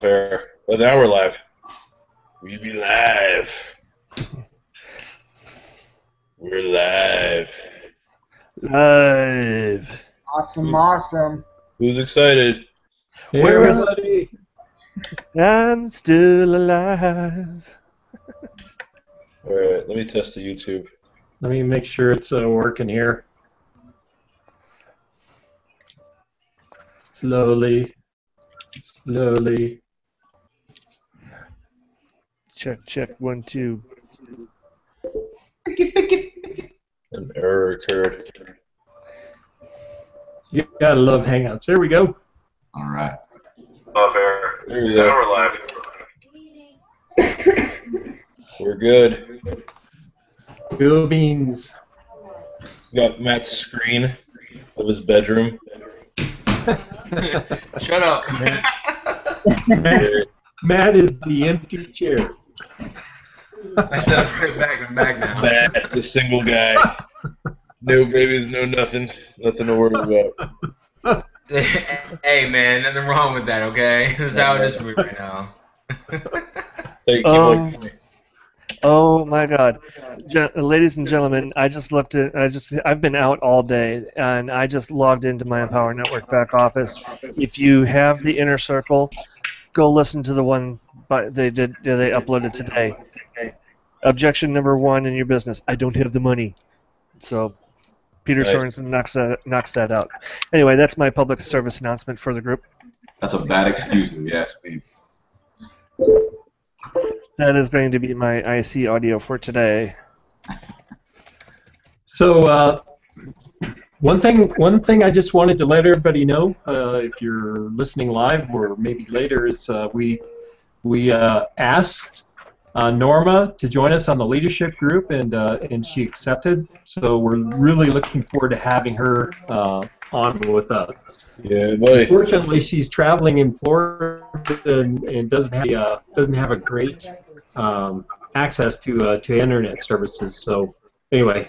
Fair. Well, now we're live. We be live. We're live. Live. Awesome. Who's excited? Hey, We're everybody. I'm still alive. All right, let me test the YouTube. Let me make sure it's working here. Slowly. Check, 1, 2. An error occurred. You gotta love Hangouts. There we go. All right. Off air. There we go. Now we're live. We're good. Bill Beans. We got Matt's screen of his bedroom. Shut up. Matt is the empty chair. I said I'm back now. Matt, the single guy. No babies, no nothing. Nothing to worry about. Hey man, nothing wrong with that, okay? This is how it is for me right now. Hey, Oh my God, ladies and gentlemen! I've been out all day, and I just logged into my Empower Network back office. If you have the Inner Circle, go listen to the one they uploaded today. Objection number 1 in your business: I don't have the money. So Peter Sorensen knocks that out. Anyway, that's my public service announcement for the group. That's a bad excuse if you ask me. That is going to be my IC audio for today. So one thing I just wanted to let everybody know, if you're listening live or maybe later, is we asked Norma to join us on the leadership group, and she accepted. So we're really looking forward to having her on with us. Yeah, boy. Unfortunately, she's traveling in Florida and doesn't have a great access to internet services. So anyway,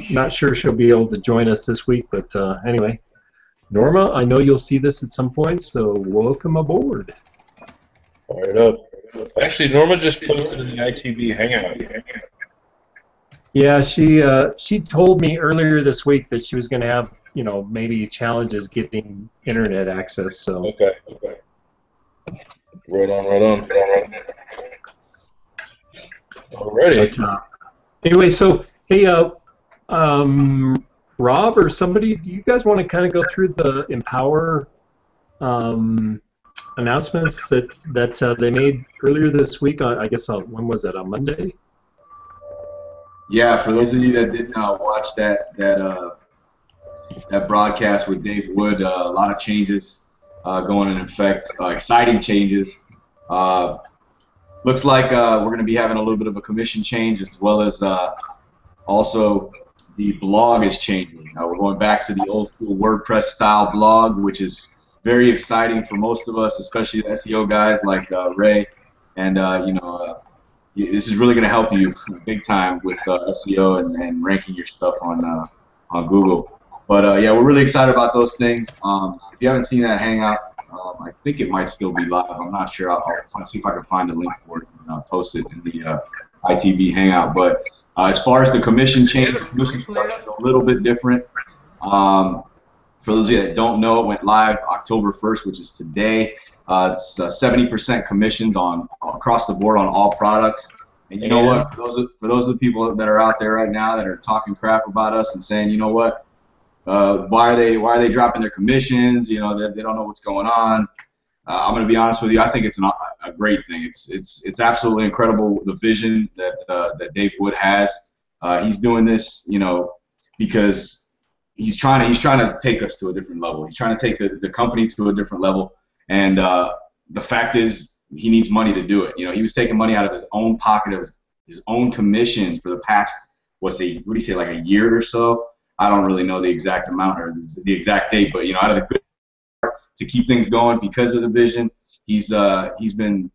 not sure she'll be able to join us this week. But anyway, Norma, I know you'll see this at some point, so welcome aboard. Fire it up. Actually, Norma just posted in the ITB Hangout. Yeah, she told me earlier this week that she was going to have, maybe challenges getting internet access. So Okay. Right on. Alrighty. But, anyway, so hey, Rob or somebody, do you guys want to kind of go through the Empower announcements that they made earlier this week? I guess when was that? On Monday? Yeah, for those of you that didn't watch that broadcast with Dave Wood, a lot of changes going in effect, exciting changes. Looks like we're going to be having a little bit of a commission change, as well as also the blog is changing. We're going back to the old school WordPress style blog, which is very exciting for most of us, especially the SEO guys like Ray. And this is really going to help you big time with SEO and ranking your stuff on Google. But yeah, we're really excited about those things. If you haven't seen that Hangout, I think it might still be live. I'm not sure. I'll see if I can find a link for it and post it in the ITB Hangout. But as far as the commission change, the commission structure is a little bit different. For those of you that don't know, it went live October 1st, which is today. It's 70% commissions across the board on all products. And you know what? For those of the people that are out there right now that are talking crap about us and saying, you know what? Why are they dropping their commissions? They don't know what's going on. I'm going to be honest with you. I think it's a great thing. It's absolutely incredible, the vision that Dave Wood has. He's doing this, because he's trying to take us to a different level. He's trying to take the company to a different level. And the fact is, he needs money to do it. He was taking money out of his own pocket, of his own commissions for the past, what do you say, like a year or so? I don't really know the exact amount or the exact date, but out of the good part to keep things going because of the vision, he's been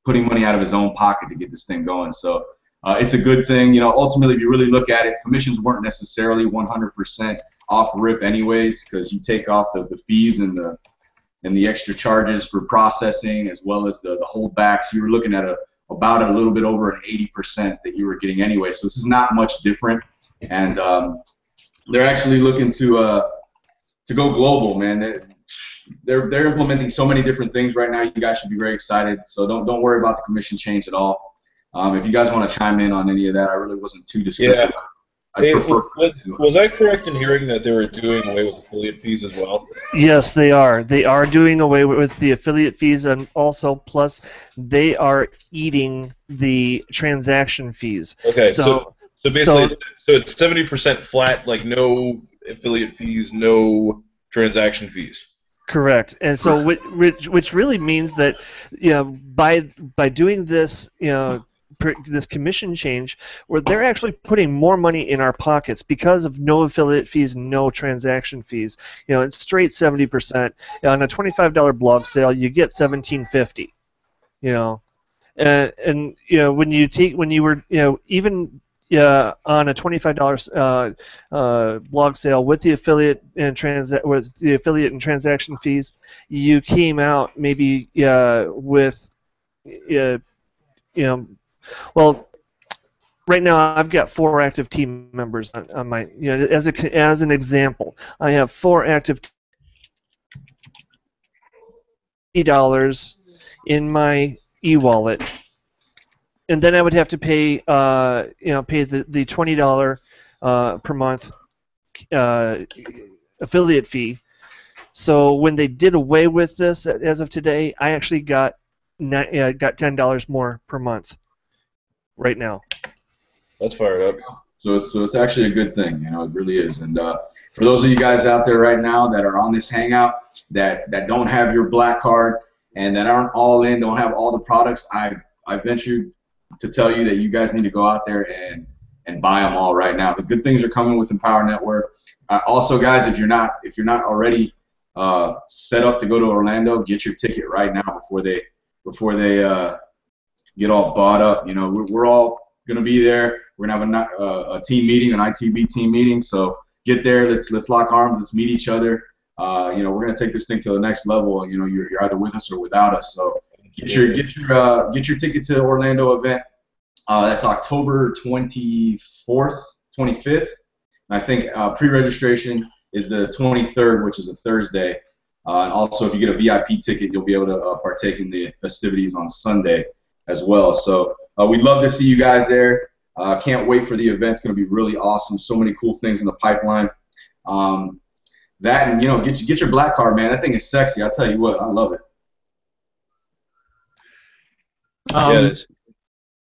putting money out of his own pocket to get this thing going. So it's a good thing. Ultimately, if you really look at it, commissions weren't necessarily 100% off rip anyways, because you take off the fees and and the extra charges for processing as well as the holdbacks, you were looking at about a little bit over an 80% that you were getting anyway. So this is not much different, and they're actually looking to go global, man. They're implementing so many different things right now. You guys should be very excited. So don't worry about the commission change at all. If you guys want to chime in on any of that, I really wasn't too descriptive. Yeah. I prefer. Was I correct in hearing that they were doing away with affiliate fees as well? Yes, they are. They are doing away with the affiliate fees, and also plus they are eating the transaction fees. Okay, so basically, so it's 70% flat, like no affiliate fees, no transaction fees. Correct, and so which really means that, you know, by doing this, you know, this commission change, where they're actually putting more money in our pockets because of no affiliate fees, no transaction fees. You know, it's straight 70%. On a $25 blog sale, you get $17.50. You know, and you know, when you were, you know, even on a $25 blog sale with the affiliate and transaction fees, you came out maybe with you know. Well, right now I've got 4 active team members on my, you know, as an example, I have 4 active $80 in my e-wallet, and then I would have to pay, you know, pay the $20 per month affiliate fee. So when they did away with this, as of today, I actually got $10 more per month. Right now. That's fired up. So it's actually a good thing, you know, it really is. And for those of you guys out there right now that are on this hangout that don't have your black card and that aren't all in, don't have all the products, I venture to tell you that you guys need to go out there and buy them all right now. The good things are coming with Empower Network. Also, guys, if you're not already set up to go to Orlando, get your ticket right now before they get all bought up. You know, we're all going to be there. We're going to have a team meeting, an ITB team meeting. So get there. Let's lock arms. Let's meet each other. You know, we're going to take this thing to the next level. You know, you're either with us or without us. So get your ticket to the Orlando event. That's October 24th, 25th. And I think pre-registration is the 23rd, which is a Thursday. And also, if you get a VIP ticket, you'll be able to partake in the festivities on Sunday as well. So we'd love to see you guys there. Can't wait for the event. It's going to be really awesome. So many cool things in the pipeline. That, and, you know, get your black card, man. That thing is sexy. I'll tell you what, I love it.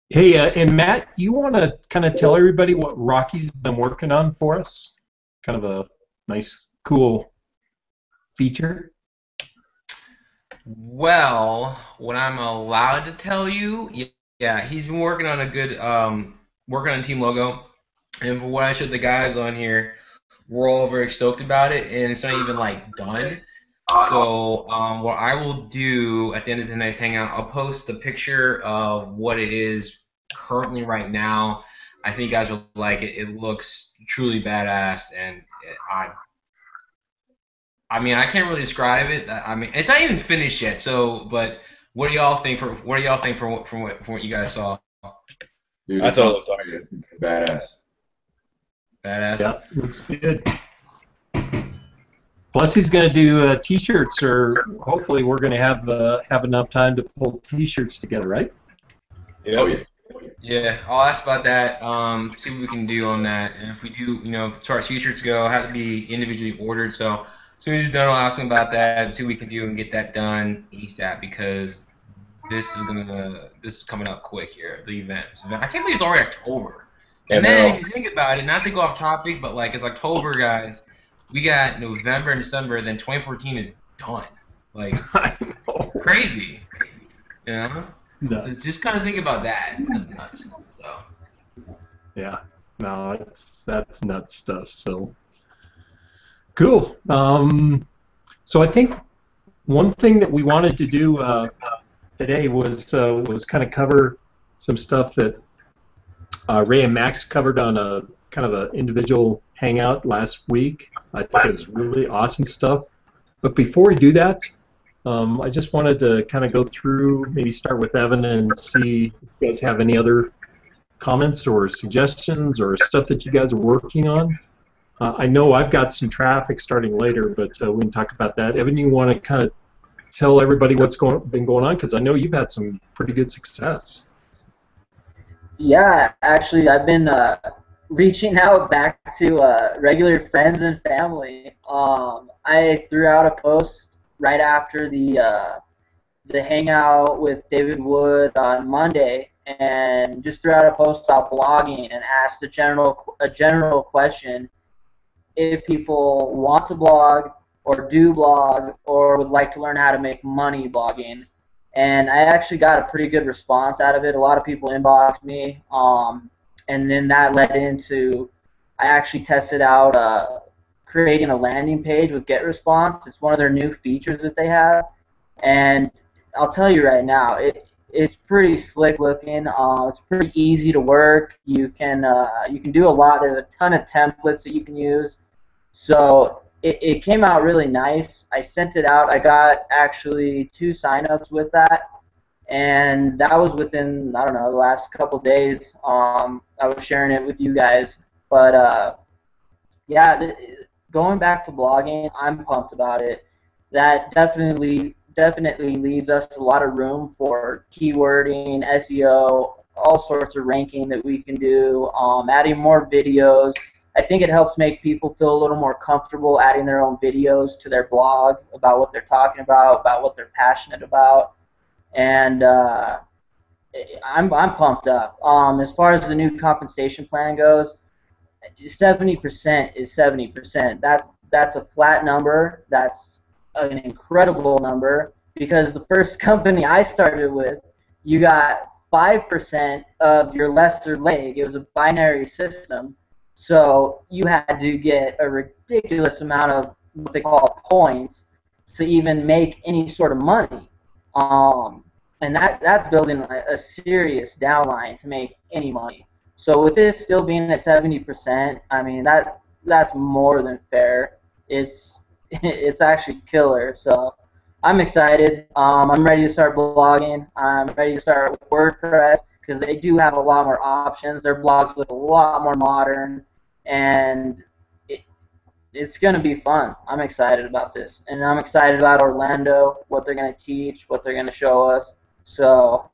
Hey, and Matt, you want to kind of tell everybody what Rocky's been working on for us? Kind of a nice, cool feature. Well, what I'm allowed to tell you, yeah, he's been working on a good, working on team logo, and for what I showed the guys on here, we're all very stoked about it, and it's not even like done. So what I will do at the end of tonight's hangout, I'll post the picture of what it is currently right now. I think you guys will like it. It looks truly badass, and I mean, I can't really describe it. I mean, it's not even finished yet. So, but what do y'all think from what you guys saw? Dude, I thought it looked badass. Badass. Yeah, looks good. Plus, he's going to do T-shirts, or hopefully, we're going to have enough time to pull T-shirts together, right? Yeah. Oh yeah. Yeah, I'll ask about that. See what we can do on that. And if we do, you know, as far as T-shirts go, have to be individually ordered. So as soon as he's done, I'll ask him about that and see what we can do and get that done ASAP, because this is coming up quick here. The event. I can't believe it's already October. And then if you think about it, not to go off topic, but like it's October, guys. We got November and December, then 2014 is done. Like crazy, you know. No. So just kind of think about that. That's nuts. So. Yeah. No, that's nuts stuff. So cool. So I think one thing that we wanted to do today was kind of cover some stuff that Ray and Max covered on a kind of an individual hangout last week. I think it was really awesome stuff. But before we do that, I just wanted to kind of go through, maybe start with Evan and see if you guys have any other comments or suggestions or stuff that you guys are working on. I know I've got some traffic starting later, but we can talk about that. Evan, you want to kind of tell everybody what's been going on? Because I know you've had some pretty good success. Yeah, actually, I've been reaching out back to regular friends and family. I threw out a post right after the hangout with David Wood on Monday, and just threw out a post about blogging and asked a general question: if people want to blog or do blog or would like to learn how to make money blogging. And I actually got a pretty good response out of it. A lot of people inboxed me, and then that led into I actually tested out creating a landing page with GetResponse. It's one of their new features that they have, and I'll tell you right now, it's pretty slick looking. It's pretty easy to work. You can do a lot. There's a ton of templates that you can use. So it came out really nice. I sent it out. I got actually 2 signups with that, and that was within, I don't know, the last couple days. I was sharing it with you guys, but yeah, going back to blogging, I'm pumped about it. That definitely leaves us a lot of room for keywording, SEO, all sorts of ranking that we can do, adding more videos. I think it helps make people feel a little more comfortable adding their own videos to their blog about what they're talking about what they're passionate about, and I'm pumped up. As far as the new compensation plan goes, 70% is 70%. That's a flat number. That's an incredible number, because the first company I started with, you got 5% of your lesser leg. It was a binary system. So you had to get a ridiculous amount of what they call points to even make any sort of money. And that's building a serious downline to make any money. So with this still being at 70%, I mean that's more than fair. It's actually killer. So I'm excited. I'm ready to start blogging. I'm ready to start with WordPress, because they do have a lot more options. Their blogs look a lot more modern, and it's going to be fun. I'm excited about this, and I'm excited about Orlando, what they're going to teach, what they're going to show us. So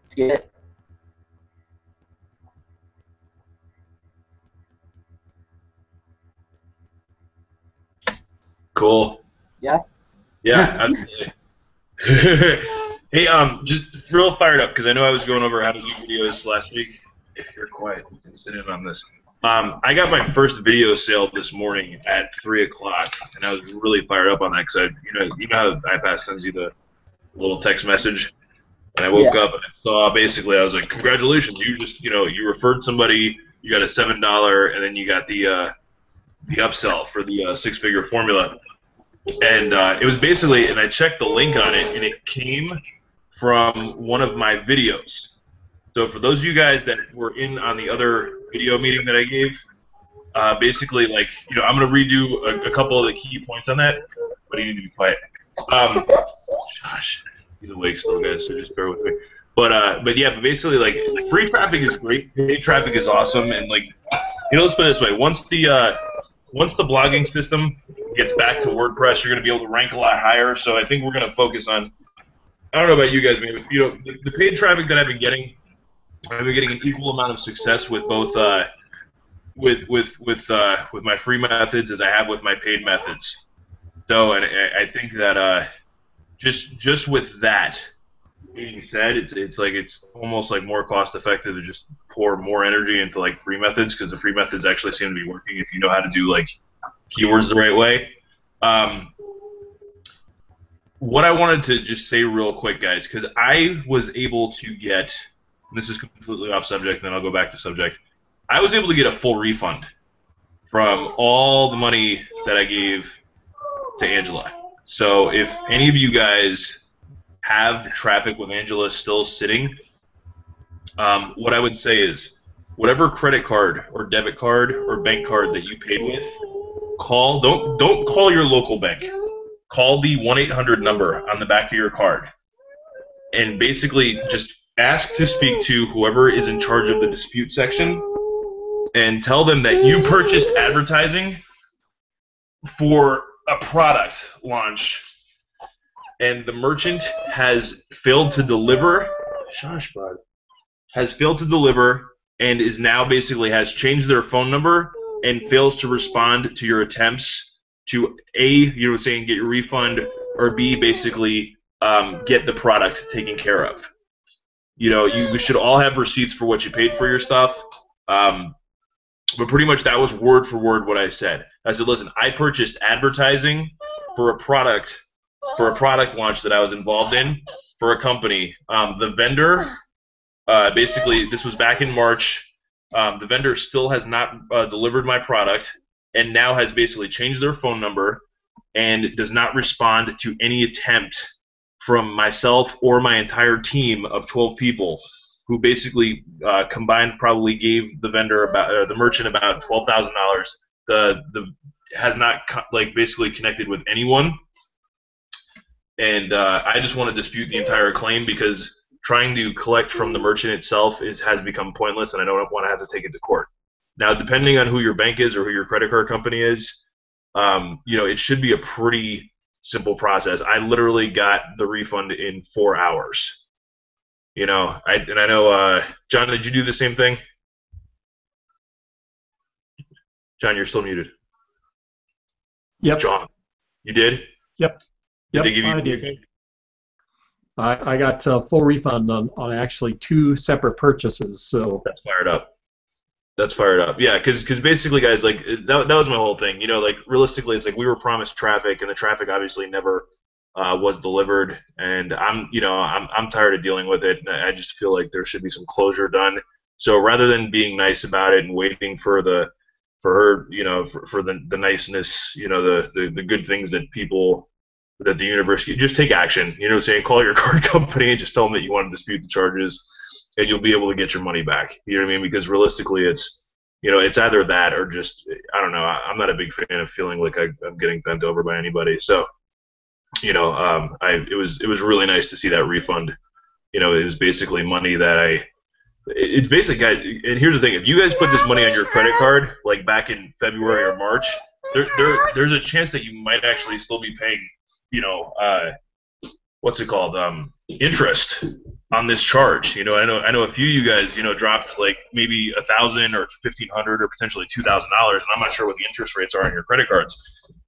let's get it. Cool. Yeah. Yeah. Absolutely. Hey, just real fired up, because I know I was going over how to do videos last week. If you're quiet, we can sit in on this. I got my first video sale this morning at 3 o'clock, and I was really fired up on that, because you know how iPass sends you the little text message, and I woke up and I saw, basically, I was like, congratulations, you just you referred somebody, you got a $7, and then you got the upsell for the 6-figure formula. And it was basically, and I checked the link on it, and it came from one of my videos. So for those of you guys that were in on the other video meeting that I gave, basically, like, I'm going to redo a couple of the key points on that, but you need to be quiet. Gosh, he's awake still, guys, so just bear with me. But yeah, basically, like, free traffic is great, paid traffic is awesome, and, like, let's put it this way, once the blogging system gets back to WordPress, you're going to be able to rank a lot higher. So I think we're going to focus on, I don't know about you guys, maybe, the paid traffic that I've been getting an equal amount of success with both with my free methods as I have with my paid methods. So, and I think that just with that being said, it's almost like more cost effective to just pour more energy into like free methods, because the free methods actually seem to be working if you know how to do like keywords the right way. What I wanted to just say real quick, guys, because I was able to get, and this is completely off subject, then I'll go back to subject. I was able to get a full refund from all the money that I gave to Angela. So if any of you guys have traffic with Angela still sitting, what I would say is, whatever credit card or debit card or bank card that you paid with, don't call your local bank. call the 1-800 number on the back of your card and basically just ask to speak to whoever is in charge of the dispute section and tell them that you purchased advertising for a product launch and the merchant has failed to deliver. Shush, bud. Has failed to deliver and is now basically has changed their phone number and fails to respond to your attempts to A, you know, saying get your refund, or B, basically get the product taken care of. You know, we should all have receipts for what you paid for your stuff. But pretty much that was word for word what I said. I said, listen, I purchased advertising for a product launch that I was involved in for a company. The vendor, basically, this was back in March. The vendor still has not delivered my product and now has basically changed their phone number and does not respond to any attempt from myself or my entire team of 12 people who basically combined probably gave the vendor the merchant about $12,000. The has not basically connected with anyone, and I just want to dispute the entire claim because trying to collect from the merchant itself has become pointless, and I don't want to have to take it to court. Now, depending on who your bank is or who your credit card company is, you know, it should be a pretty simple process. I literally got the refund in 4 hours. You know, I know, John, did you do the same thing? John, you're still muted. Yep. John, you did? Yep. Yep, Did they give you I did. I got full refund on actually 2 separate purchases. So that's fired up. That's fired up. Yeah, because basically, guys, like that was my whole thing. You know, like realistically, it's like we were promised traffic, and the traffic obviously never was delivered. And I'm tired of dealing with it. And I just feel like there should be some closure done. So rather than being nice about it and waiting for her, you know, for the niceness, you know, the good things that the university, just take action. You know what I'm saying? Call your card company and just tell them that you want to dispute the charges, and you'll be able to get your money back. You know what I mean? Because realistically, it's either that or just, I don't know. I'm not a big fan of feeling like I'm getting bent over by anybody. So, you know, it was really nice to see that refund. You know, it was basically money that it's basically, guys, and here's the thing: if you guys put this money on your credit card, like back in February or March, there's a chance that you might actually still be paying, you know, what's it called, interest on this charge. You know, I know a few of you guys, you know, dropped like maybe $1,000 or $1,500 or potentially $2,000, and I'm not sure what the interest rates are on your credit cards.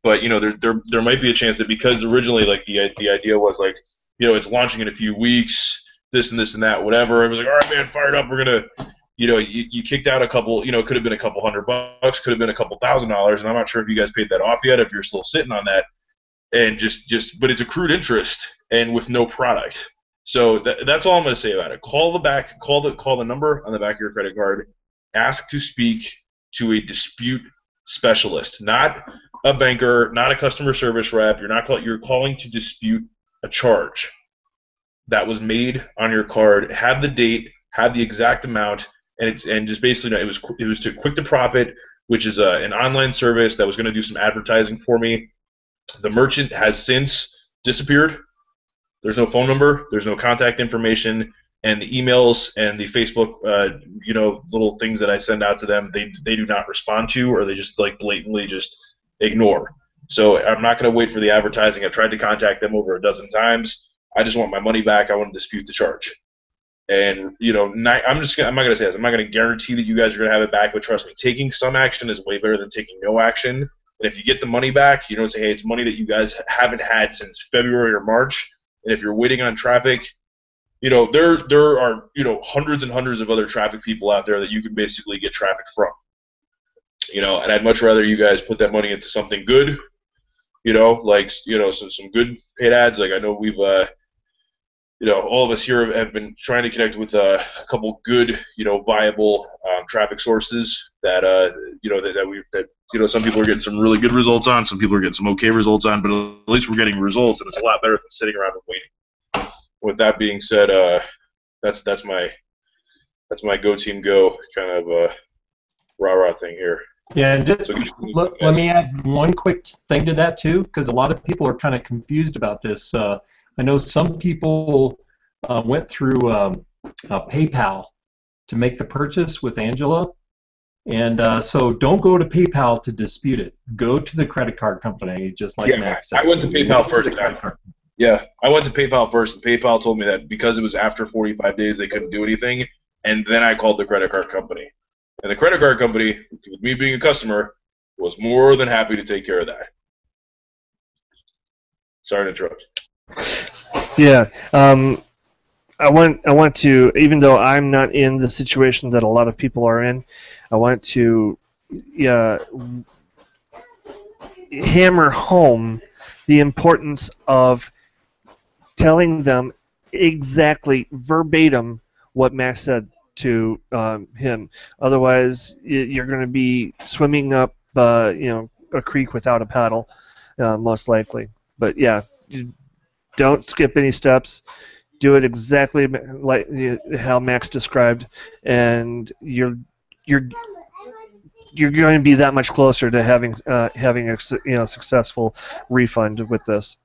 But you know, there might be a chance that because originally like the idea was like, you know, it's launching in a few weeks, this and this and that, whatever. It was like, all right, man, fired up. We're gonna, you know, you kicked out a couple, you know, it could have been a couple $100, could have been a couple $1,000, and I'm not sure if you guys paid that off yet, if you're still sitting on that, and but it's accrued interest and with no product. So that's all I'm gonna say about it. Call the number on the back of your credit card. Ask to speak to a dispute specialist, not a banker, not a customer service rep. You're calling to dispute a charge that was made on your card. Have the date, have the exact amount, and just basically, it was to Quick to Profit, which is an online service that was going to do some advertising for me. The merchant has since disappeared. There's no phone number, there's no contact information, and the emails and the Facebook, you know, little things that I send out to them, they do not respond to, or they just like blatantly just ignore. So I'm not going to wait for the advertising. I've tried to contact them over a dozen times. I just want my money back. I want to dispute the charge. And, you know, I'm not going to say this. I'm not going to guarantee that you guys are going to have it back, but trust me, taking some action is way better than taking no action. And if you get the money back, you don't say, hey, it's money that you guys haven't had since February or March. And if you're waiting on traffic, you know, there are, you know, hundreds and hundreds of other traffic people out there that you can basically get traffic from. You know, and I'd much rather you guys put that money into something good, you know, like, you know, some good paid ads. Like I know we've, you know, all of us here have been trying to connect with a couple good, you know, viable traffic sources that, you know, that you know, some people are getting some really good results on, some people are getting some okay results on, but at least we're getting results, and it's a lot better than sitting around and waiting. With that being said, that's my go team go kind of rah-rah thing here. Yeah, and just, So let me add one quick thing to that too, because a lot of people are kind of confused about this. I know some people went through PayPal to make the purchase with Angela, and so don't go to PayPal to dispute it. Go to the credit card company, just like yeah, Max said. I went to PayPal first. Card. Yeah, I went to PayPal first, and PayPal told me that because it was after 45 days, they couldn't do anything, and then I called the credit card company. And the credit card company, with me being a customer, was more than happy to take care of that. Sorry to interrupt. Yeah. I want to, even though I'm not in the situation that a lot of people are in, I want to hammer home the importance of telling them exactly verbatim what Max said to him. Otherwise, you're going to be swimming up, a creek without a paddle, most likely. But yeah, don't skip any steps. Do it exactly like how Max described, and you're going to be that much closer to having a successful refund with this.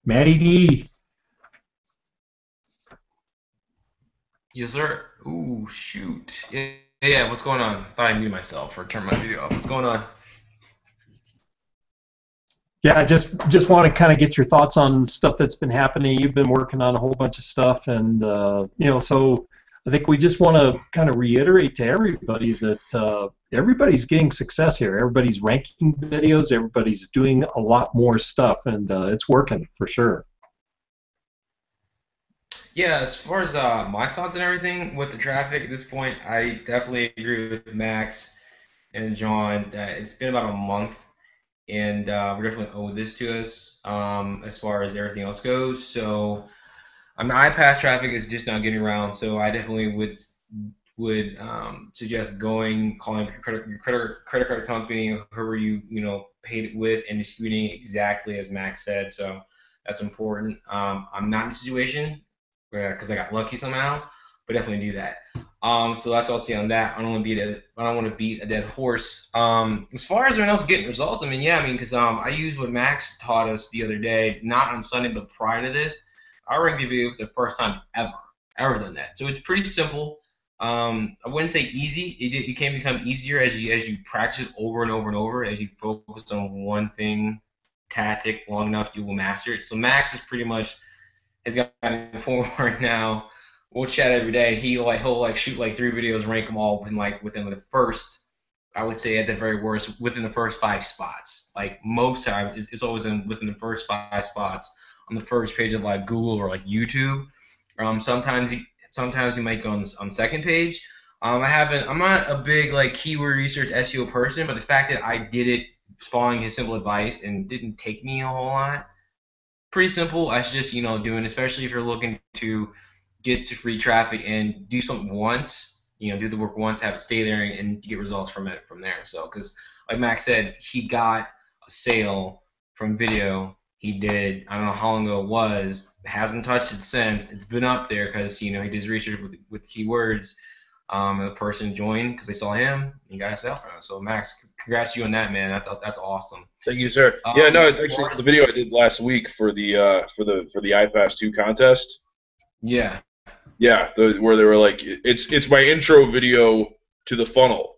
Matty D. Yes, sir. Ooh, shoot. Yeah, what's going on? I thought I muted myself or turned my video off. What's going on? Yeah, I just want to kind of get your thoughts on stuff that's been happening. You've been working on a whole bunch of stuff, and so I think we just want to kind of reiterate to everybody that everybody's getting success here. Everybody's ranking videos. Everybody's doing a lot more stuff, and it's working for sure. Yeah, as far as my thoughts and everything with the traffic at this point, I definitely agree with Max and John that it's been about a month, and we're definitely owe this to us as far as everything else goes. So, I mean, iPass traffic is just not getting around, so I definitely would suggest calling your credit card company, whoever you paid it with, and disputing exactly as Max said. So that's important. I'm not in a situation because I got lucky somehow, but definitely do that. So that's all I'll say on that. I don't want to beat a dead horse. As far as everyone else getting results, because I used what Max taught us the other day, not on Sunday, but prior to this. I ranked the video for the first time ever done that. So it's pretty simple. I wouldn't say easy. It can become easier as you practice it over and over and over. As you focus on one thing, tactic long enough, you will master it. So Max is pretty much has gotten to the point right now. We'll chat every day. He'll shoot 3 videos, rank them all within the first. I would say at the very worst within the first 5 spots. Like most times, it's always within the first 5 spots on the first page of Google or YouTube. Sometimes he might go on second page. I'm not a big keyword research SEO person, but the fact that I did it following his simple advice and didn't take me a whole lot. Pretty simple. I suggest doing, especially if you're looking to get to free traffic and do something once. Do the work once, have it stay there, and get results from there. So, because like Max said, he got a sale from video he did. I don't know how long ago it was. Hasn't touched it since. It's been up there because he did his research with keywords. And the person joined because they saw him. And he got a sale from him. So Max, congrats to you on that, man. That's awesome. Thank you, sir. Yeah, no, it's actually the video I did last week for the iPass 2 contest. Yeah. Yeah, where they were like, it's my intro video to the funnel,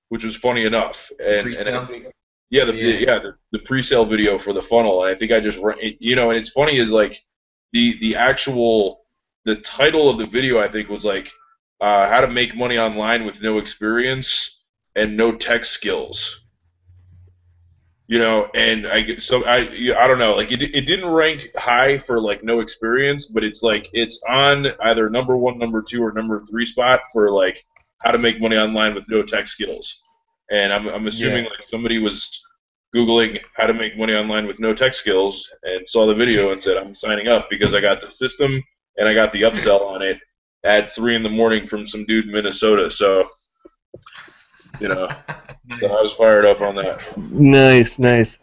which was funny enough, and I think the pre-sale video for the funnel, and I think I just and it's funny is the title of the video I think was how to make money online with no experience and no tech skills. And I don't know, it didn't rank high for no experience, but it's on either number 1, number 2, or number 3 spot for how to make money online with no tech skills. And I'm assuming somebody was Googling how to make money online with no tech skills and saw the video and said, I'm signing up because I got the system and I got the upsell on it at 3 in the morning from some dude in Minnesota. So You know, Nice. so I was fired up on that. Nice, nice.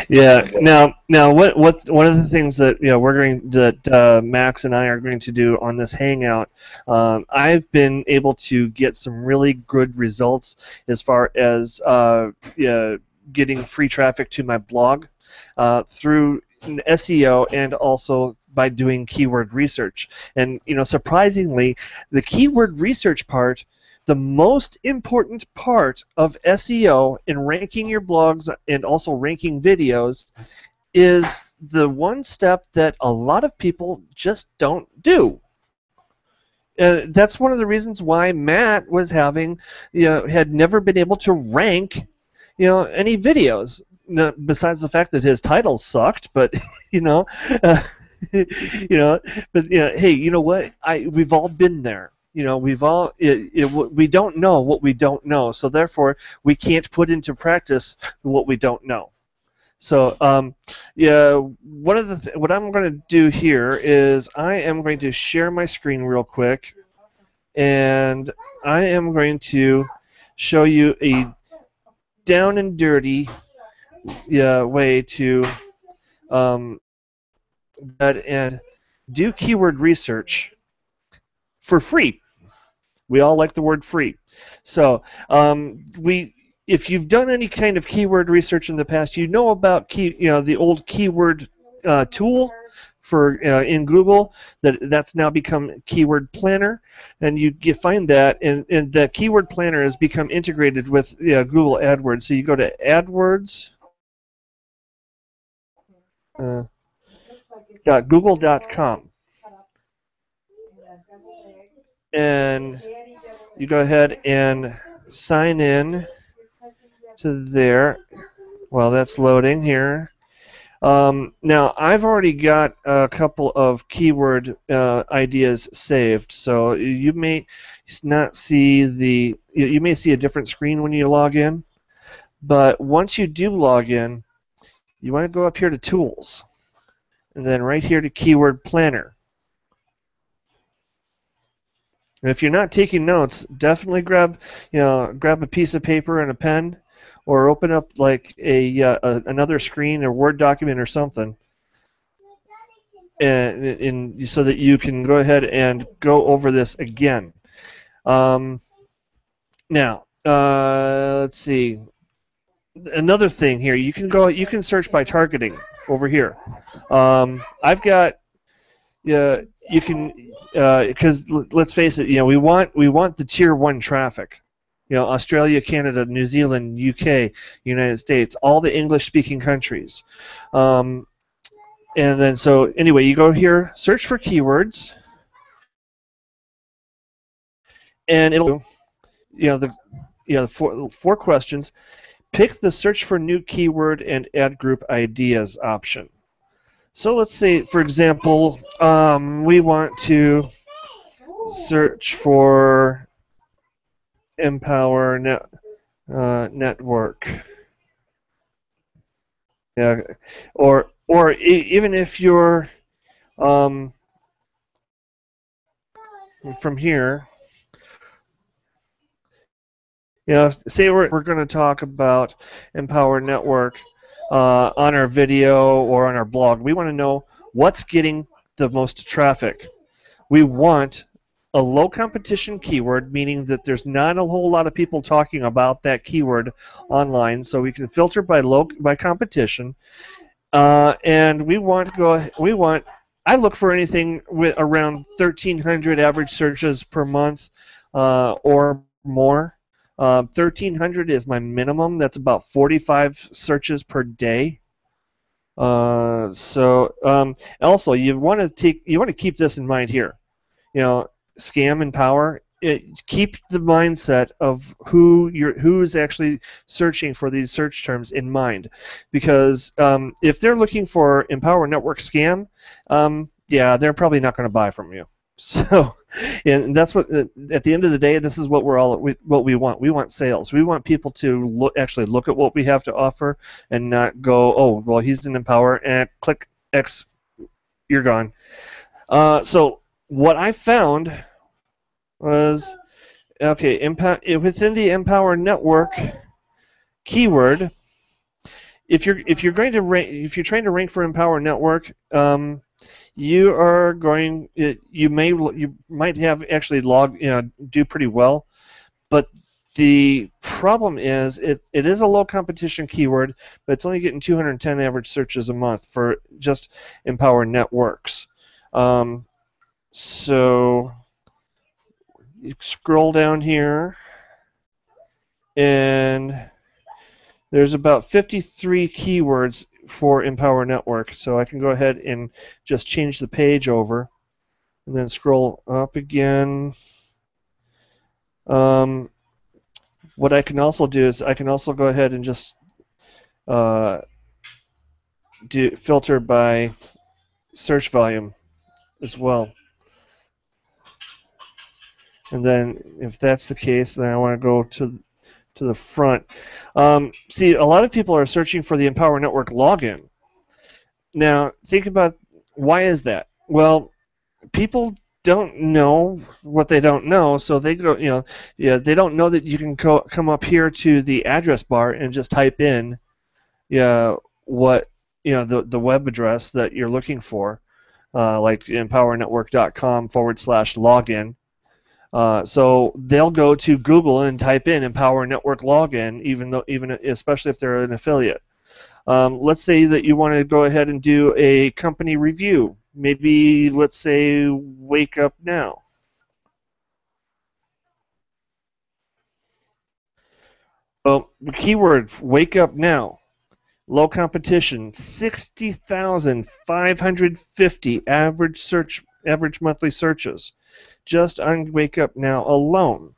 Yeah. Now, what one of the things that Max and I are going to do on this hangout, I've been able to get some really good results as far as yeah, getting free traffic to my blog through SEO and also by doing keyword research. And surprisingly, the keyword research part, the most important part of SEO in ranking your blogs and also ranking videos, is the one step that a lot of people just don't do. That's one of the reasons why Matt was had never been able to rank, any videos. Besides the fact that his titles sucked, but you know, uh, but hey, you know what? We've all been there. We don't know what we don't know, so therefore we can't put into practice what we don't know. So, yeah, what I'm going to do here is I am going to share my screen real quick, and I am going to show you a down and dirty way to get and do keyword research for free. We all like the word free. So if you've done any kind of keyword research in the past, you know about the old keyword tool for in Google that's now become Keyword Planner, and you find that, and that Keyword Planner has become integrated with Google AdWords. So you go to AdWords. Google.com, and you go ahead and sign in to there. Well, that's loading here. Now, I've already got a couple of keyword ideas saved, so you may not see you may see a different screen when you log in, but once you do log in, you want to go up here to Tools, and then right here to Keyword Planner. And if you're not taking notes, definitely grab a piece of paper and a pen, or open up like another screen or Word document or something, and so that you can go ahead and go over this again. Now, let's see. Another thing here, you can search by targeting over here. I've got you can because let's face it, we want the tier 1 traffic. Australia, Canada, New Zealand, UK, United States, all the English-speaking countries. And then so anyway, you go here, search for keywords, and it'll the four questions. Pick the search for new keyword and add group ideas option. So let's say, for example, we want to search for Empower Network. Yeah, or even if you're from here, say we're going to talk about Empower Network on our video or on our blog. We want to know what's getting the most traffic. We want a low competition keyword, meaning that there's not a whole lot of people talking about that keyword online, so we can filter by competition. And we want I look for anything with around 1,300 average searches per month or more. 1,300 is my minimum. That's about 45 searches per day. Also, you want to keep this in mind here. Scam and power. Keep the mindset of who's actually searching for these search terms in mind, because if they're looking for Empower Network scam, they're probably not going to buy from you. So, and that's what at the end of the day, this is what what we want. We want sales. We want people to actually look at what we have to offer and not go, oh, well, he's in Empower, and click X, you're gone. So what I found was Okay, within the Empower Network keyword, if you're going to rank, if you're trying to rank for Empower Network, you might have actually do pretty well, but the problem is it is a low competition keyword, but it's only getting 210 average searches a month for just Empower Networks. So you scroll down here, and there's about 53 keywords for Empower Network. So I can go ahead and just change the page over, and then scroll up again. What I can also do is I can also go ahead and just filter by search volume as well. And then if that's the case, then I want to go to the front. See, a lot of people are searching for the Empower Network login. Now, think about, why is that? Well, people don't know what they don't know, so they go, they don't know that you can come up here to the address bar and just type in, what, the web address that you're looking for, like empowernetwork.com/login. So they'll go to Google and type in Empower Network login, especially if they're an affiliate. Let's say that you want to go ahead and do a company review. Maybe, let's say, Wake Up Now. Well, the keyword Wake Up Now, low competition, 60,550 average monthly searches, just on Wake Up Now alone.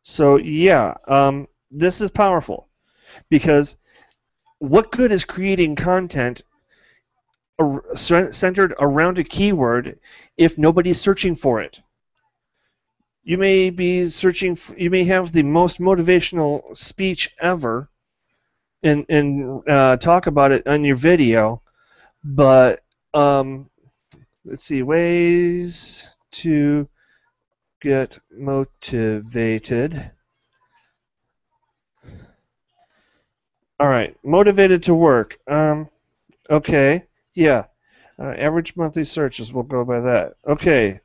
So yeah, this is powerful, because what good is creating content centered around a keyword if nobody's searching for it? You may be searching. You may have the most motivational speech ever, and talk about it on your video, but let's see, ways to get motivated. All right, motivated to work. Okay, yeah. Average monthly searches, we'll go by that. Okay.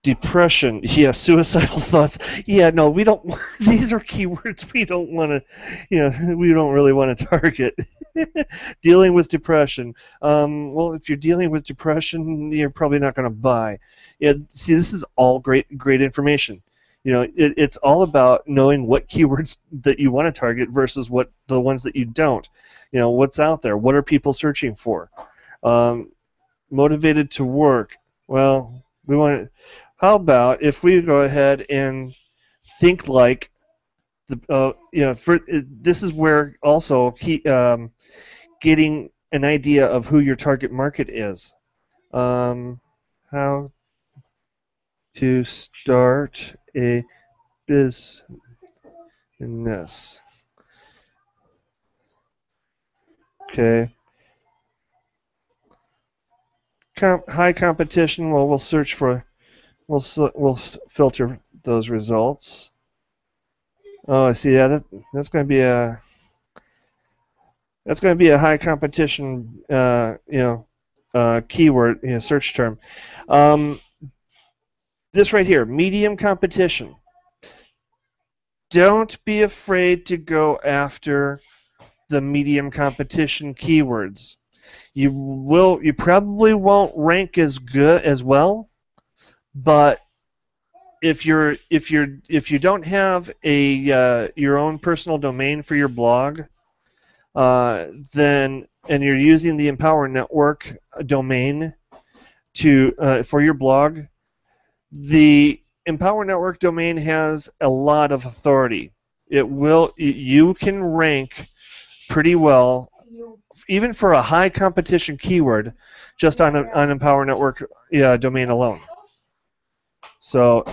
Depression, yeah. Suicidal thoughts, yeah. No, we don't. These are keywords we don't want to, we don't really want to target. Dealing with depression. Well, if you're dealing with depression, you're probably not going to buy. Yeah. See, this is all great information. It's all about knowing what keywords that you want to target versus what the ones that you don't. What's out there. What are people searching for? Motivated to work. Well, we want to. How about if we go ahead and think like this is where also getting an idea of who your target market is. How to start a business. Okay. High competition. Well, we'll search for. We'll filter those results. Oh, I see. Yeah, that's going to be a high competition, keyword, search term. This right here, medium competition. Don't be afraid to go after the medium competition keywords. You probably won't rank as well. But if you don't have your own personal domain for your blog, then and you're using the Empower Network domain for your blog, the Empower Network domain has a lot of authority. You can rank pretty well, even for a high competition keyword, just on Empower Network domain alone. So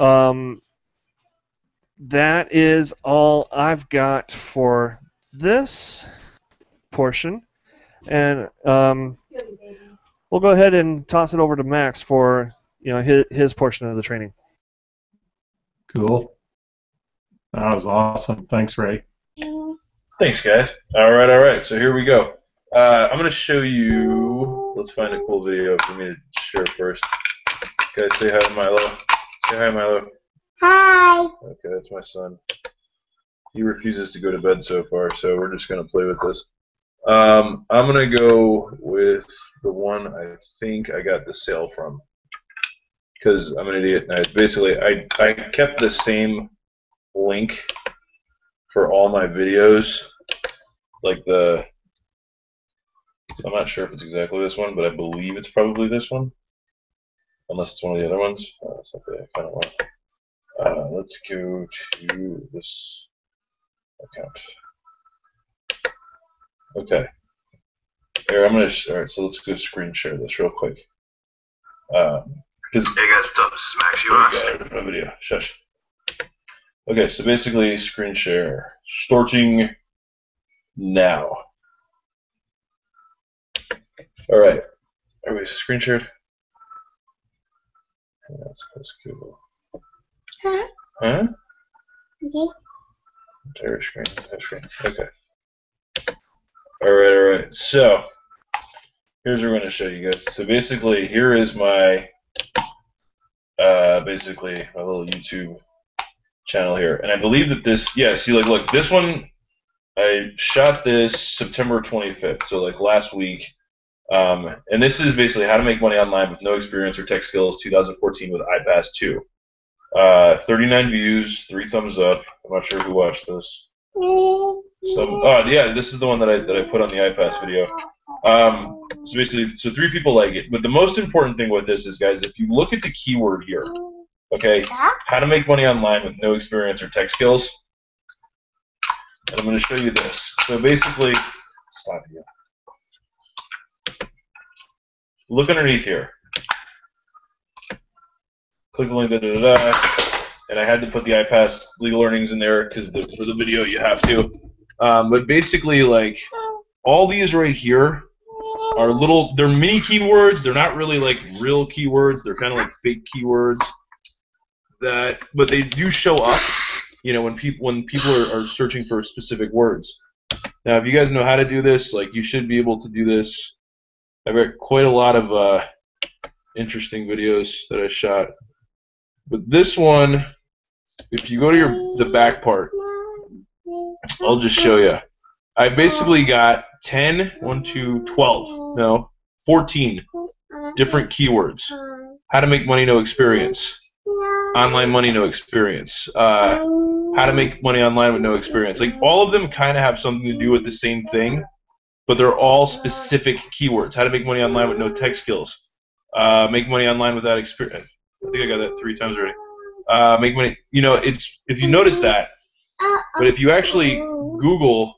that is all I've got for this portion, and we'll go ahead and toss it over to Max for his portion of the training. Cool. That was awesome. Thanks, Ray. Thanks, guys. All right. So here we go. I'm going to show you. Let's find a cool video for me to share first. Guys, say hi to Milo. Say hi, Milo. Hi. Okay, that's my son. He refuses to go to bed so far, so we're just going to play with this. I'm going to go with the one I think I got the sale from, because I'm an idiot. And I kept the same link for all my videos, like I'm not sure if it's exactly this one, but I believe it's probably this one, unless it's one of the other ones. That's not the kind of one. Let's go to this account. Okay. Here, all right, so let's go screen share this real quick. Hey guys, what's up? This is Max US. No video. Shush. Okay, so basically, screen share starting now. All right, everybody screen shared. That's Google. Huh? Huh? Okay. Entire screen. Okay. All right. So here's what we're going to show you guys. So basically, here is my basically my little YouTube channel here, and I believe that this, yeah, see, like, look, this one, I shot this September 25th, so like last week, and this is basically how to make money online with no experience or tech skills, 2014 with iPass 2. 39 views, 3 thumbs up. I'm not sure who watched this. Yeah, this is the one that I put on the iPass video. So basically, 3 people like it, but the most important thing with this is, guys, if you look at the keyword here, okay, how to make money online with no experience or tech skills, and I'm going to show you this. So basically, stop here. Look underneath here. Click the link, and I had to put the iPass legal earnings in there because for the video you have to. But basically, like, all these right here are they're mini keywords. They're not really like real keywords. They're kind of like fake keywords. But they do show up, when people are searching for specific words. Now, if you guys know how to do this, like, you should be able to do this. I've got quite a lot of interesting videos that I shot. But this one, if you go to the back part, I'll just show you. I basically got 14 different keywords. How to make money, no experience. Online money, no experience. How to make money online with no experience. Like, all of them kind of have something to do with the same thing, but they're all specific keywords. How to make money online with no tech skills. Make money online without experience. I think I got that 3 times already. Make money. It's, if you notice that, but if you actually Google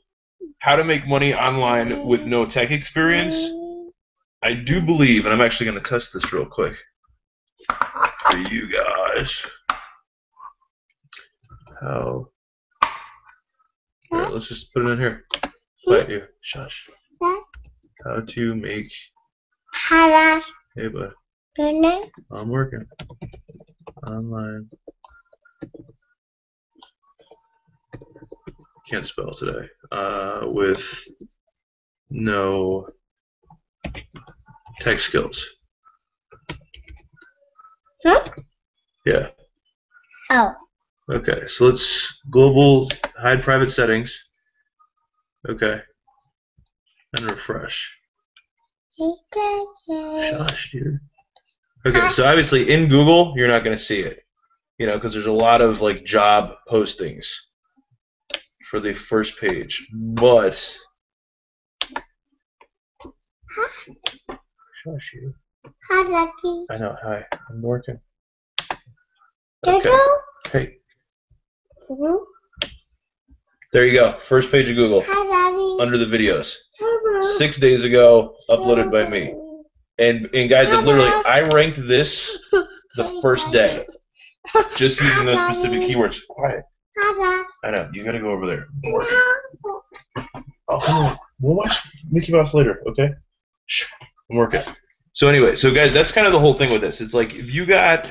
how to make money online with no tech experience, I do believe, and I'm actually going to test this real quick for you guys. Here, let's just put it in here. Quiet you. Shush. How to make. Hey, bud. I'm working. Online. Can't spell today. With no tech skills. Huh? Yeah. Oh. Okay, so let's hide private settings. Okay. And refresh. Shush, dude. Okay, so obviously in Google, you're not going to see it. Because there's a lot of, like, job postings for the first page. But shush, you. Hi, Lucky. I know. Hi. I'm working. Okay. Hey. There you go. First page of Google. Hi, Daddy. Under the videos. 6 days ago, uploaded by me. And guys, I ranked this the first day. Just using those specific keywords. Quiet. I know. You gotta go over there. I'm working. Oh, come on. We'll watch Mickey Mouse later, okay? Shh. I'm working. So anyway, so guys, that's kind of the whole thing with this. It's like if you get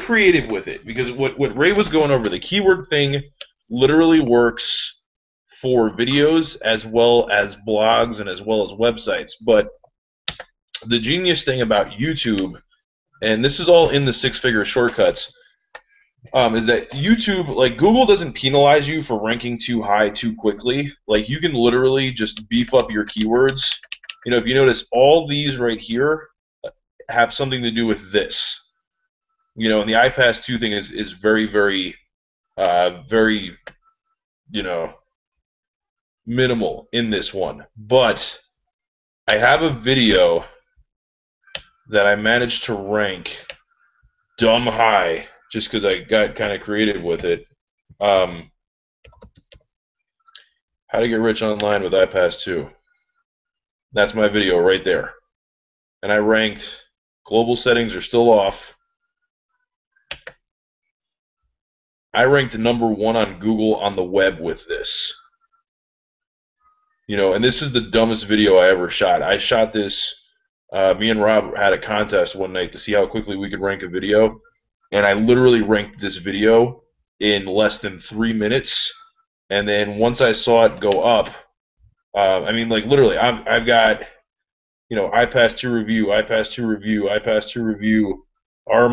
creative with it, because what Ray was going over, the keyword thing literally works for videos as well as blogs and as well as websites. But the genius thing about YouTube, and this is all in the six-figure shortcuts, is that YouTube, like Google doesn't penalize you for ranking too high too quickly. Like you can literally just beef up your keywords. You know, if you notice, all these right here have something to do with this. You know, and the iPass 2 thing is very, very, very, you know, minimal in this one. But I have a video that I managed to rank dumb high just because I got kind of creative with it. How to get rich online with iPass 2. That's my video right there. And I ranked, global settings are still off. I ranked #1 on Google on the web with this. You know, and this is the dumbest video I ever shot. I shot this, me and Rob had a contest one night to see how quickly we could rank a video. And I literally ranked this video in less than 3 minutes. And then once I saw it go up, I mean, like literally, I've got, you know, iPass 2 review, iPass 2 review, iPass 2 review, car.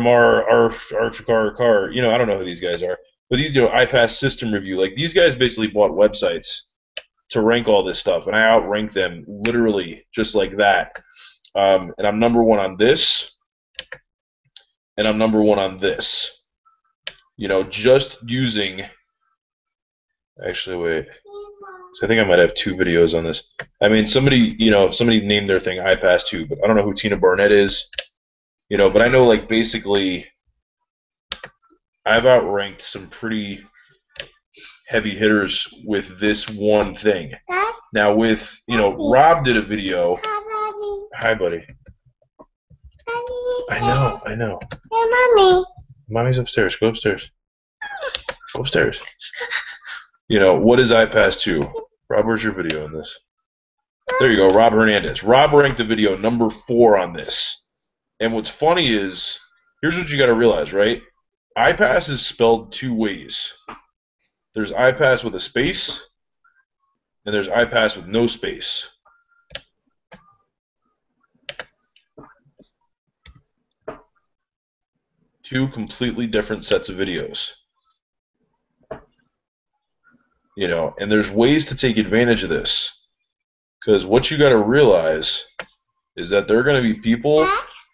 You know, I don't know who these guys are, but these, you know, iPass system review. Like these guys basically bought websites to rank all this stuff, and I outrank them literally just like that. And I'm #1 on this, and I'm #1 on this. You know, just using. Actually, wait. So I think I might have 2 videos on this. I mean, somebody named their thing iPass 2, but I don't know who Tina Barnett is. You know, but I know, like, basically, I've outranked some pretty heavy hitters with this one thing. Now, with, you know, Rob did a video. Hi, buddy. I know. Hey, Mommy. Mommy's upstairs. Go upstairs. Go upstairs. You know, what is iPass 2? Rob, where's your video on this? There you go, Rob Hernandez. Rob ranked the video #4 on this. And what's funny is, here's what you got to realize, right? iPass is spelled 2 ways. There's iPass with a space, and there's iPass with no space. Two completely different sets of videos. You know, and there's ways to take advantage of this. Because what you got to realize is that there are going to be people,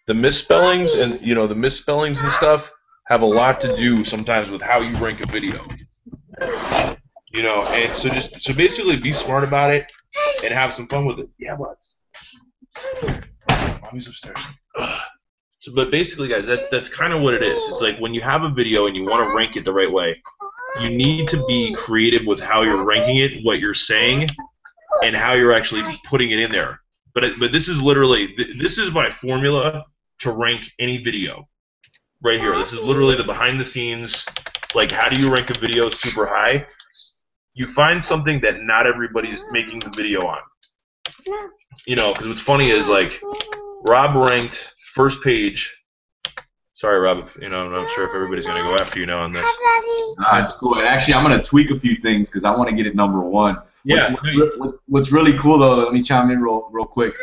the misspellings and, you know, the misspellings and stuff have a lot to do sometimes with how you rank a video. You know, and so basically be smart about it and have some fun with it. Yeah, what? Mommy's upstairs. So, but basically, guys, that's kind of what it is. It's like when you have a video and you want to rank it the right way, you need to be creative with how you're ranking it, what you're saying, and how you're actually putting it in there. But this is literally, this is my formula to rank any video right here. This is literally the behind the scenes, like how do you rank a video super high? You find something that not everybody's making the video on. You know, because what's funny is, like, Rob ranked first page. Sorry, Rob. You know, I'm not sure if everybody's going to go after you now on this. It's cool. And actually, I'm going to tweak a few things because I want to get it #1. Yeah. What's really cool, though, let me chime in real quick.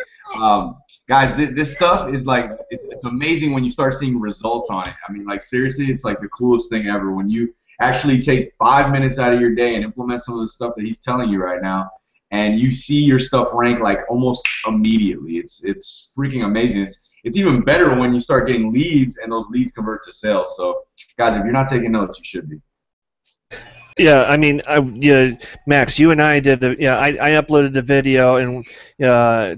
Guys, this stuff is like, it's amazing when you start seeing results on it. I mean, like, seriously, it's like the coolest thing ever. When you actually take 5 minutes out of your day and implement some of the stuff that he's telling you right now, and you see your stuff rank like almost immediately. It's freaking amazing. It's even better when you start getting leads and those leads convert to sales. So, guys, if you're not taking notes, you should be. Yeah, I mean, Max, you and I did I uploaded the video and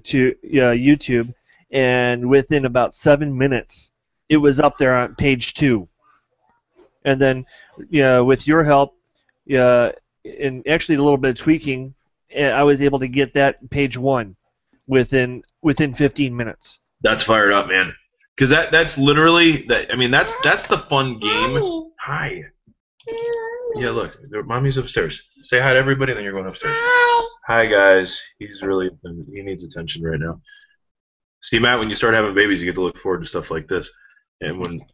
to YouTube, and within about 7 minutes, it was up there on page 2. And then, with your help, and actually a little bit of tweaking, I was able to get that page 1 within 15 minutes. That's fired up, man. Because that's literally that. I mean, that's the fun game. Hi. Yeah, look, Mommy's upstairs. Say hi to everybody, and then you're going upstairs. Hi, guys. He needs attention right now. See, Matt, when you start having babies, you get to look forward to stuff like this, and when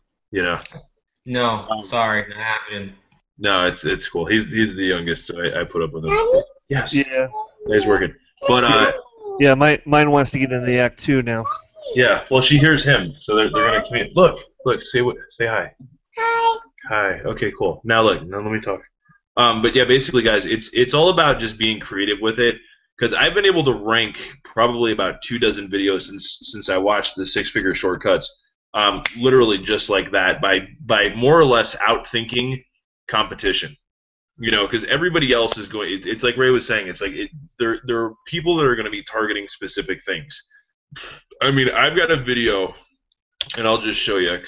No, sorry, not happening. no, it's cool. He's the youngest, so I put up with him. Daddy? Yes, Yeah. he's working. But Yeah, mine wants to get into the act too now. yeah, well, she hears him, so they're gonna communicate. Look, say hi. Hi. Hi. Okay, cool. Now look, now let me talk. But yeah, basically, guys, it's all about just being creative with it. Because I've been able to rank probably about 24 videos since I watched the Six-Figure Shortcuts. Literally just like that, by more or less outthinking competition. Because everybody else is going. It's like Ray was saying. It's like there are people that are going to be targeting specific things. I mean, I've got a video, and I'll just show you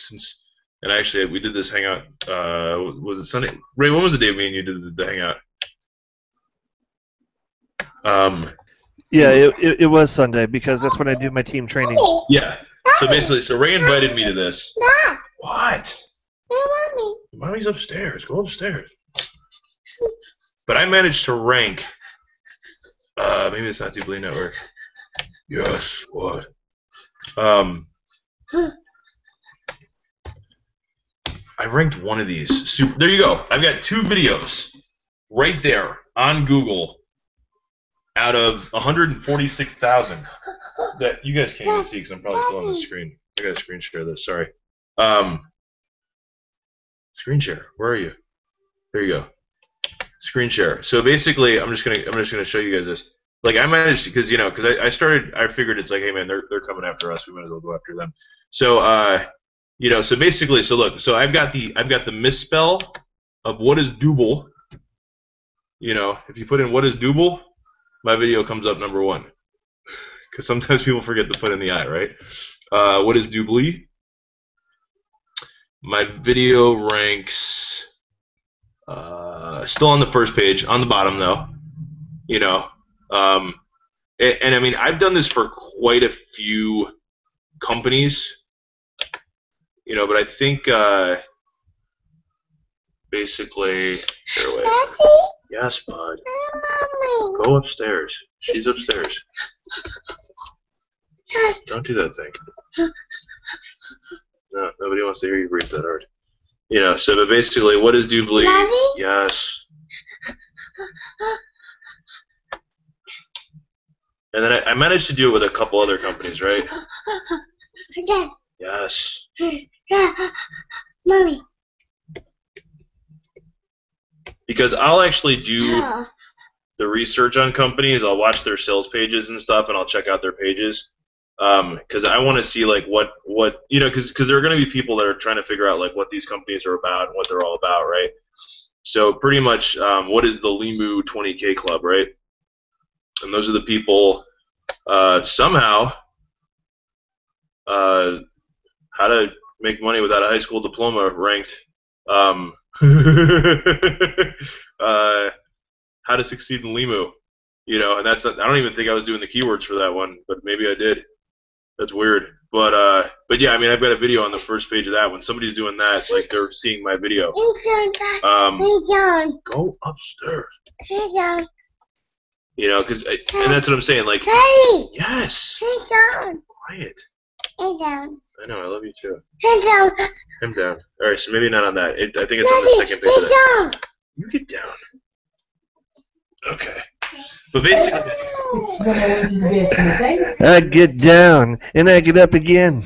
and actually we did this hangout. Was it Sunday? Ray, when was the day me and you did the hangout? Yeah, it was Sunday because that's when I do my team training. Yeah. So basically, Ray invited me to this. Dad. What? Hey, Mommy. Mommy's upstairs. Go upstairs. But I managed to rank. Maybe it's not Jubilee Network. Yes. What? I ranked one of these. There you go. I've got 2 videos right there on Google out of 146,000 that you guys can't even see because I'm probably still on the screen. I gotta screen share this. Sorry. Screen share. Where are you? There you go. Screen share. So basically, I'm just gonna show you guys this. Like I managed because I figured it's like, hey man, they're coming after us. We might as well go after them. So so basically, look. So I've got the misspell of what is double. If you put in what is double, my video comes up number 1. Because sometimes people forget to put in the I, right? What is doubly? My video ranks still on the first page, on the bottom though. And I mean, I've done this for quite a few companies. But I think basically, here, wait. Daddy. Yes, bud. Mommy. Go upstairs. She's upstairs. Don't do that thing. No, nobody wants to hear you breathe that hard. But basically, what is doubly? Daddy? Yes. And then I managed to do it with a couple other companies, right? Dad. Yes. Mommy. Because I'll actually do Oh. the research on companies. I'll watch their sales pages and stuff, and I'll check out their pages. Because I want to see like what because there are going to be people that are trying to figure out like what these companies are about and what they're all about, right? So pretty much, what is the Limu 20K Club, right? And those are the people somehow how to make money without a high school diploma ranked. How to succeed in Limu, and that's not, I don't even think I was doing the keywords for that one, but maybe I did. That's weird, but yeah, I mean, I've got a video on the first page of that. When somebody's doing that, like they're seeing my video. Go upstairs. Because and that's what I'm saying. Like, Daddy. yes. Hey, down. Quiet. Hey, down. I know. I love you too. Hey, down. I'm down. All right, so maybe not on that. I think it's on the second page of that. Down. You get down. Okay. But basically, I get down and I get up again.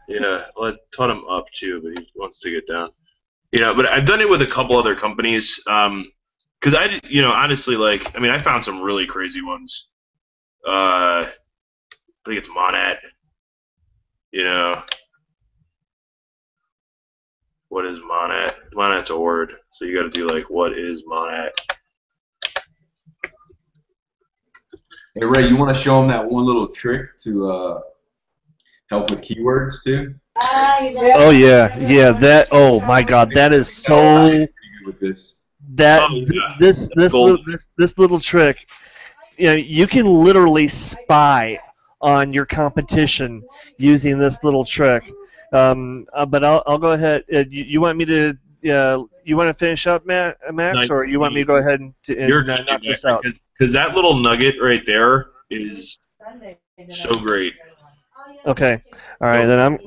yeah. Well, I taught him up too, but he wants to get down. But I've done it with a couple other companies. Because honestly, like, I mean, I found some really crazy ones. I think it's Monat. What is Monat? Monat's a word, so you got to do like, what is Monat? Hey Ray, you want to show them that one little trick to help with keywords too? Oh yeah. That. Oh my God, that is so. With this. That Oh, yeah. this little trick. You can literally spy on your competition using this little trick. But I'll go ahead. You want me to? You want to finish up, Max, or you want me to go ahead and knock this out? Because that little nugget right there is so great. Okay. All right. Then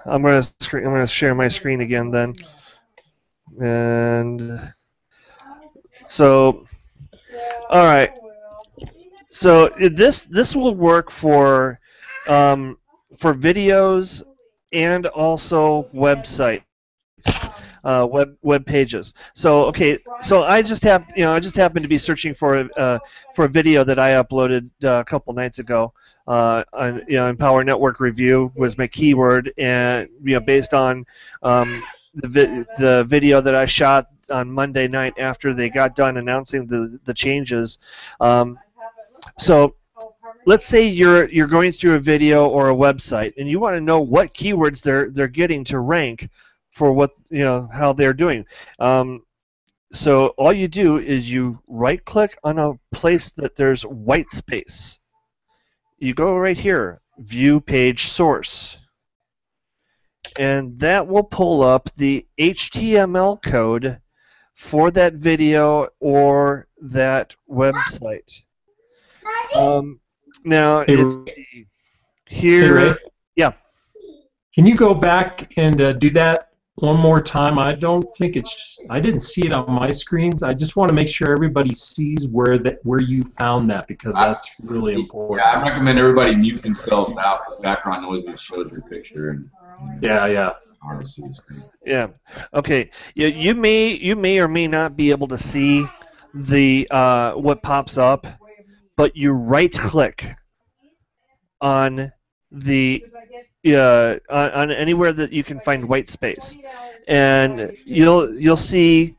I'm gonna share my screen again then. And so, all right. So this will work for videos and also websites, web pages. So okay, so I just happened to be searching for a video that I uploaded a couple nights ago. Empower Network Review was my keyword, and based on the video that I shot on Monday night after they got done announcing the changes. So let's say you're going through a video or a website and you want to know what keywords they're getting to rank for what how they're doing. So all you do is you right click on a place that there's white space. You go right here, view page source, and that will pull up the HTML code for that video or that website. Now Hey, it's Hey, here. Ray, Yeah. can you go back and do that one more time? I don't think I didn't see it on my screens. I just want to make sure everybody sees where you found that, because that's really important. Yeah, I recommend everybody mute themselves out because background noise shows your picture and Yeah. hard to see the screen. Yeah. Okay. You may or may not be able to see the what pops up, but you right click on the on anywhere that you can find white space, and you'll see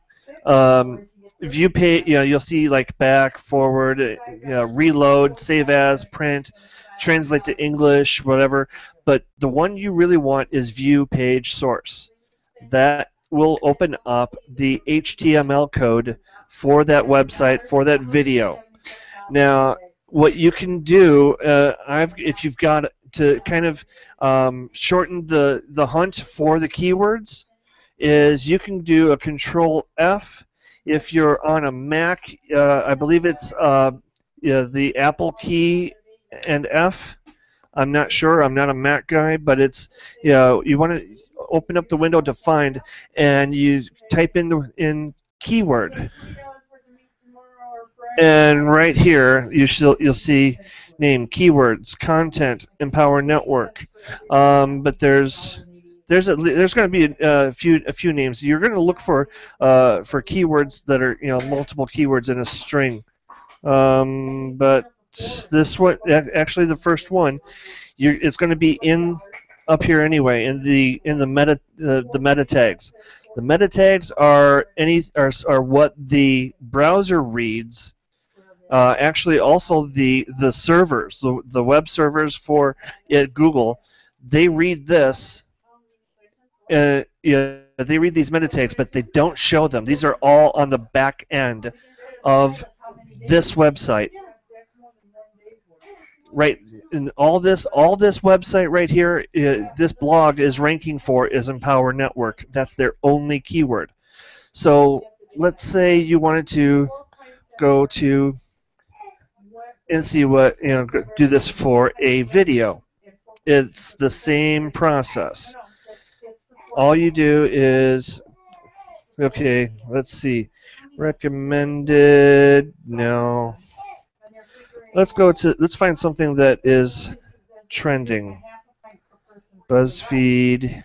view page. You'll see like back, forward, reload, save as, print, translate to English, whatever. But the one you really want is view page source. That will open up the HTML code for that website, for that video. Now, what you can do, if you've got to kind of shorten the hunt for the keywords, is you can do a Control F. If you're on a Mac, I believe it's the Apple key and F. I'm not sure. I'm not a Mac guy, but it's you want to open up the window to find, and you type in keyword. And right here, you'll see name, keywords, content, Empower Network. But there's going to be a few names. You're going to look for keywords that are multiple keywords in a string. But this one, actually the first one, it's going to be up here anyway in the meta tags. The meta tags are what the browser reads. Actually, also the servers, the web servers for Google, they read this. They read these meta tags, but they don't show them. These are all on the back end of this website. Right, and all this website right here, this blog is ranking for is Empower Network. That's their only keyword. So let's say you wanted to go to and see what do this for a video. It's the same process. All you do is let's see, recommended, no. Let's find something that is trending. BuzzFeed.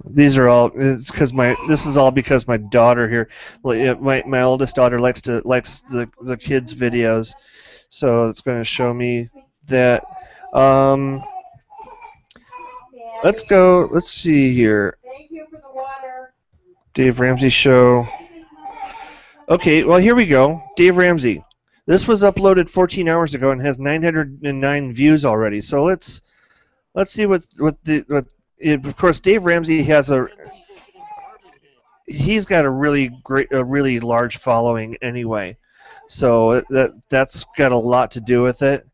These are all. It's because this is all because my daughter here. My oldest daughter likes the kids' videos, so it's going to show me that. Let's go. Let's see here. Dave Ramsey show. Okay, well here we go. Dave Ramsey. This was uploaded 14 hours ago and has 909 views already. So let's see what of course Dave Ramsey he's got a really large following anyway. So that's got a lot to do with it.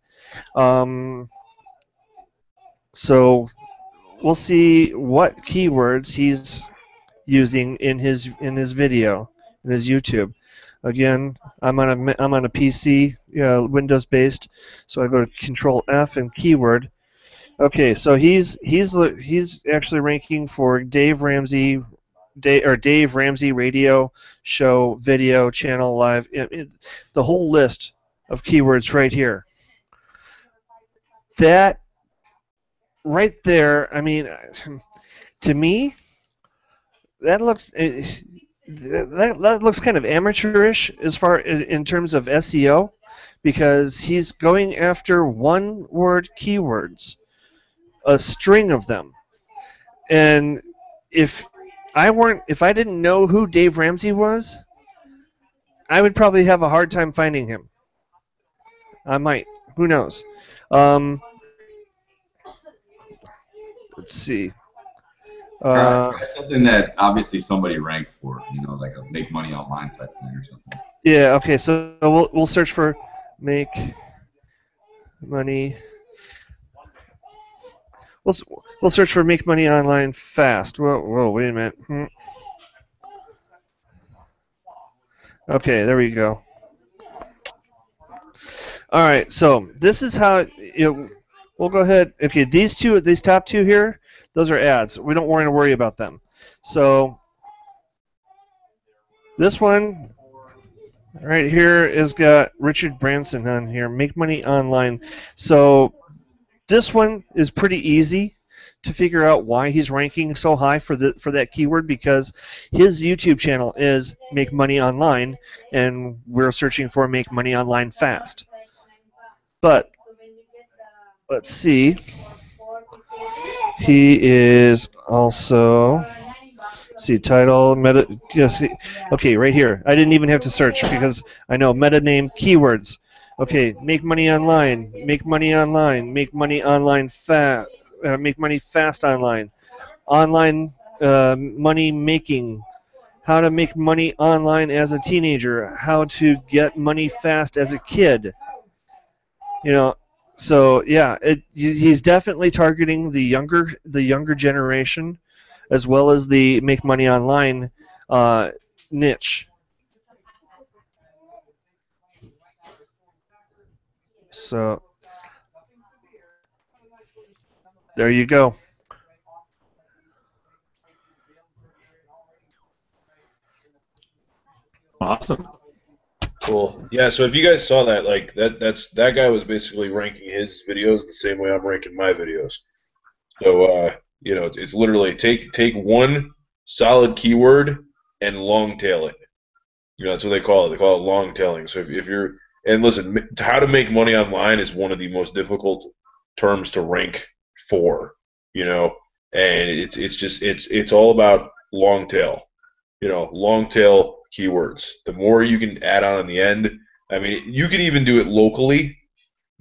So we'll see what keywords he's using in his video, in his YouTube. Again, I'm on a PC, Windows based, so I go to Control F and keyword. Okay, so he's actually ranking for Dave Ramsey radio show video channel live. The whole list of keywords right here. That right there, I mean, to me, that looks that looks kind of amateurish as far in terms of SEO, because he's going after one-word keywords, a string of them, and if I didn't know who Dave Ramsey was, I would probably have a hard time finding him. I might. Who knows? Let's see. Try something that obviously somebody ranked for, like a make money online type thing or something. Yeah. Okay. So we'll search for make money. We'll search for make money online fast. Whoa, wait a minute. Okay, there we go. All right, so this is how we'll go ahead. Okay, these top two here, those are ads. We don't want to worry about them. So this one right here has got Richard Branson on here. Make money online. So this one is pretty easy to figure out why he's ranking so high for that keyword, because his YouTube channel is Make Money Online, and we're searching for Make Money Online Fast. But let's see. He is also, see, title, meta, yes, okay, right here. I didn't even have to search because I know meta name keywords. Okay, make money online, make money online, make money online fast, make money fast online, online money making, how to make money online as a teenager, how to get money fast as a kid. So yeah, he's definitely targeting the younger generation, as well as the make money online niche. So there you go. Awesome. Cool. Yeah. So if you guys saw that, like that guy was basically ranking his videos the same way I'm ranking my videos. So it's literally take one solid keyword and long tail it. That's what they call it. They call it long tailing. So if you're, and listen, how to make money online is one of the most difficult terms to rank for. And it's all about long tail. Long tail keywords. The more you can add on in the end, I mean, you can even do it locally.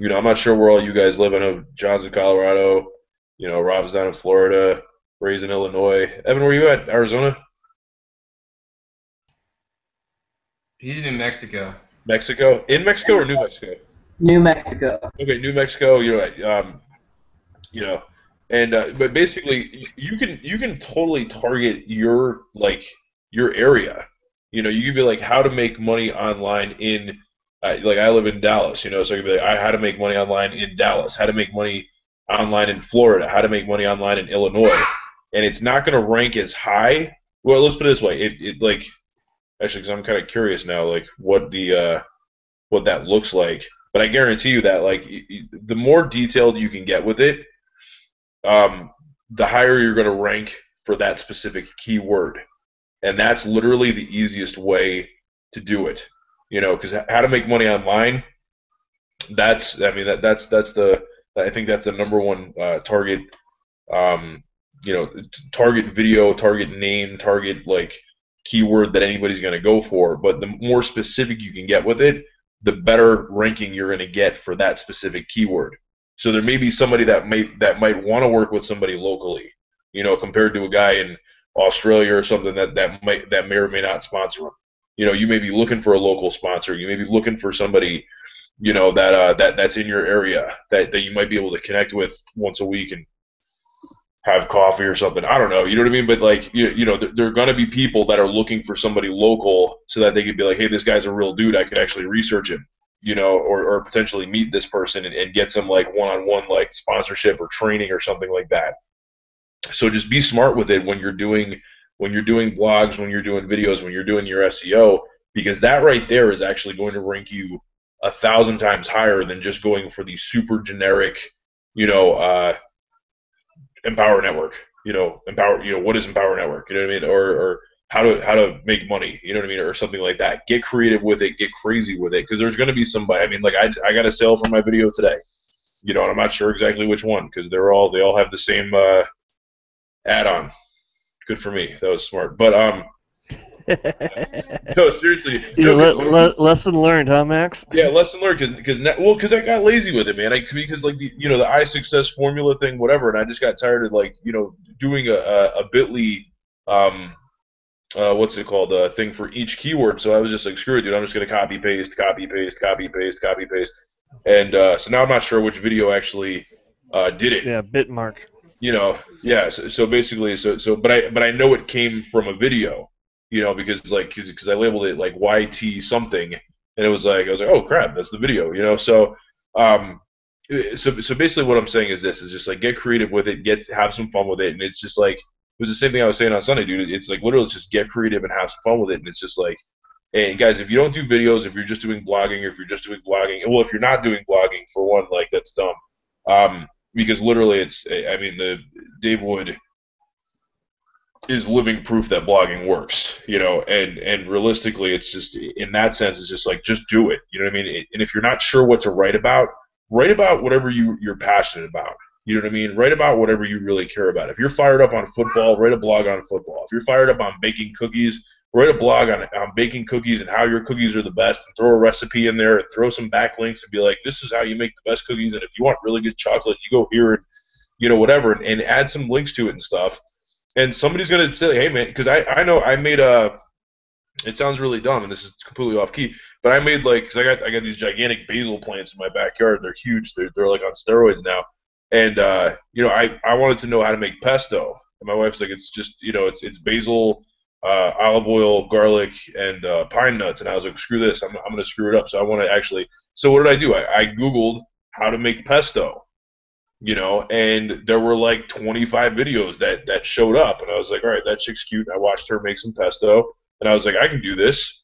I'm not sure where all you guys live. I know John's in Colorado. Rob's down in Florida. Ray's in Illinois. Evan, where are you at? Arizona? He's in New Mexico. Mexico? In Mexico or New Mexico? New Mexico. Okay, New Mexico. But basically, you can totally target your area. You could be like, how to make money online in, like I live in Dallas. So I could be like, how to make money online in Dallas, how to make money online in Florida, how to make money online in Illinois, and it's not going to rank as high. Well, let's put it this way: actually, because I'm kind of curious now, like what that looks like. But I guarantee you that the more detailed you can get with it, the higher you're going to rank for that specific keyword, and that's literally the easiest way to do it. Because how to make money online, I think that's the number one target. Target video, target name, target keyword that anybody's going to go for. But the more specific you can get with it, the better ranking you're going to get for that specific keyword. So there may be somebody that might want to work with somebody locally, compared to a guy in Australia or something that may or may not sponsor them. You may be looking for a local sponsor. You may be looking for somebody, that's in your area that you might be able to connect with once a week and have coffee or something. I don't know. You know what I mean? But like, there are going to be people that are looking for somebody local so that they could be like, hey, this guy's a real dude. I could actually research him, or potentially meet this person and get some like one-on-one like sponsorship or training or something like that. So just be smart with it when you're doing blogs, when you're doing videos, when you're doing your SEO, because that right there is actually going to rank you 1,000 times higher than just going for the super generic, Empower Network. What is Empower Network? You know what I mean? Or how to make money. You know what I mean? Or something like that. Get creative with it. Get crazy with it, because there's going to be somebody. I mean, like I got a sale for my video today. And I'm not sure exactly which one, because they all have the same add-on. Good for me. That was smart. But no, seriously. Lesson learned, huh, Max? Yeah, lesson learned. Because I got lazy with it, man. Because like the iSuccess formula thing, whatever, and I just got tired of like doing a Bitly what's it called, thing for each keyword. So I was just like, screw it, dude. I'm just gonna copy paste, and so now I'm not sure which video actually did it. Yeah, Bitmark. Yeah. So basically, but I know it came from a video, because I labeled it like YT something, and it was like, I was like, oh crap, that's the video. So so basically what I'm saying is this is just like, get creative with it, have some fun with it, and it's just like, it was the same thing I was saying on Sunday, dude. It's like literally just get creative and have some fun with it, and it's just like, and guys, if you don't do videos, if you're just doing blogging, or if you're just doing blogging, well, if you're not doing blogging, for one, like, that's dumb. Because literally, the Dave Wood is living proof that blogging works, and realistically, it's just, in that sense, it's just like, just do it, you know what I mean? And if you're not sure what to write about whatever you're passionate about, you know what I mean? Write about whatever you really care about. If you're fired up on football, write a blog on football. If you're fired up on baking cookies, write a blog on baking cookies and how your cookies are the best, and throw a recipe in there and throw some backlinks and be like, this is how you make the best cookies, and if you want really good chocolate, you go here, and whatever, and add some links to it and stuff. And somebody's going to say, hey, man, because I know I made it sounds really dumb, and this is completely off key, but I made, like, because I got these gigantic basil plants in my backyard. They're huge. They're like on steroids now. And I wanted to know how to make pesto. And my wife's like, it's just, it's basil, olive oil, garlic, and pine nuts. And I was like, screw this. I'm going to screw it up. So I want to actually. So what did I do? I Googled how to make pesto. And there were like 25 videos that showed up, and I was like, all right, that chick's cute. And I watched her make some pesto, and I was like, I can do this.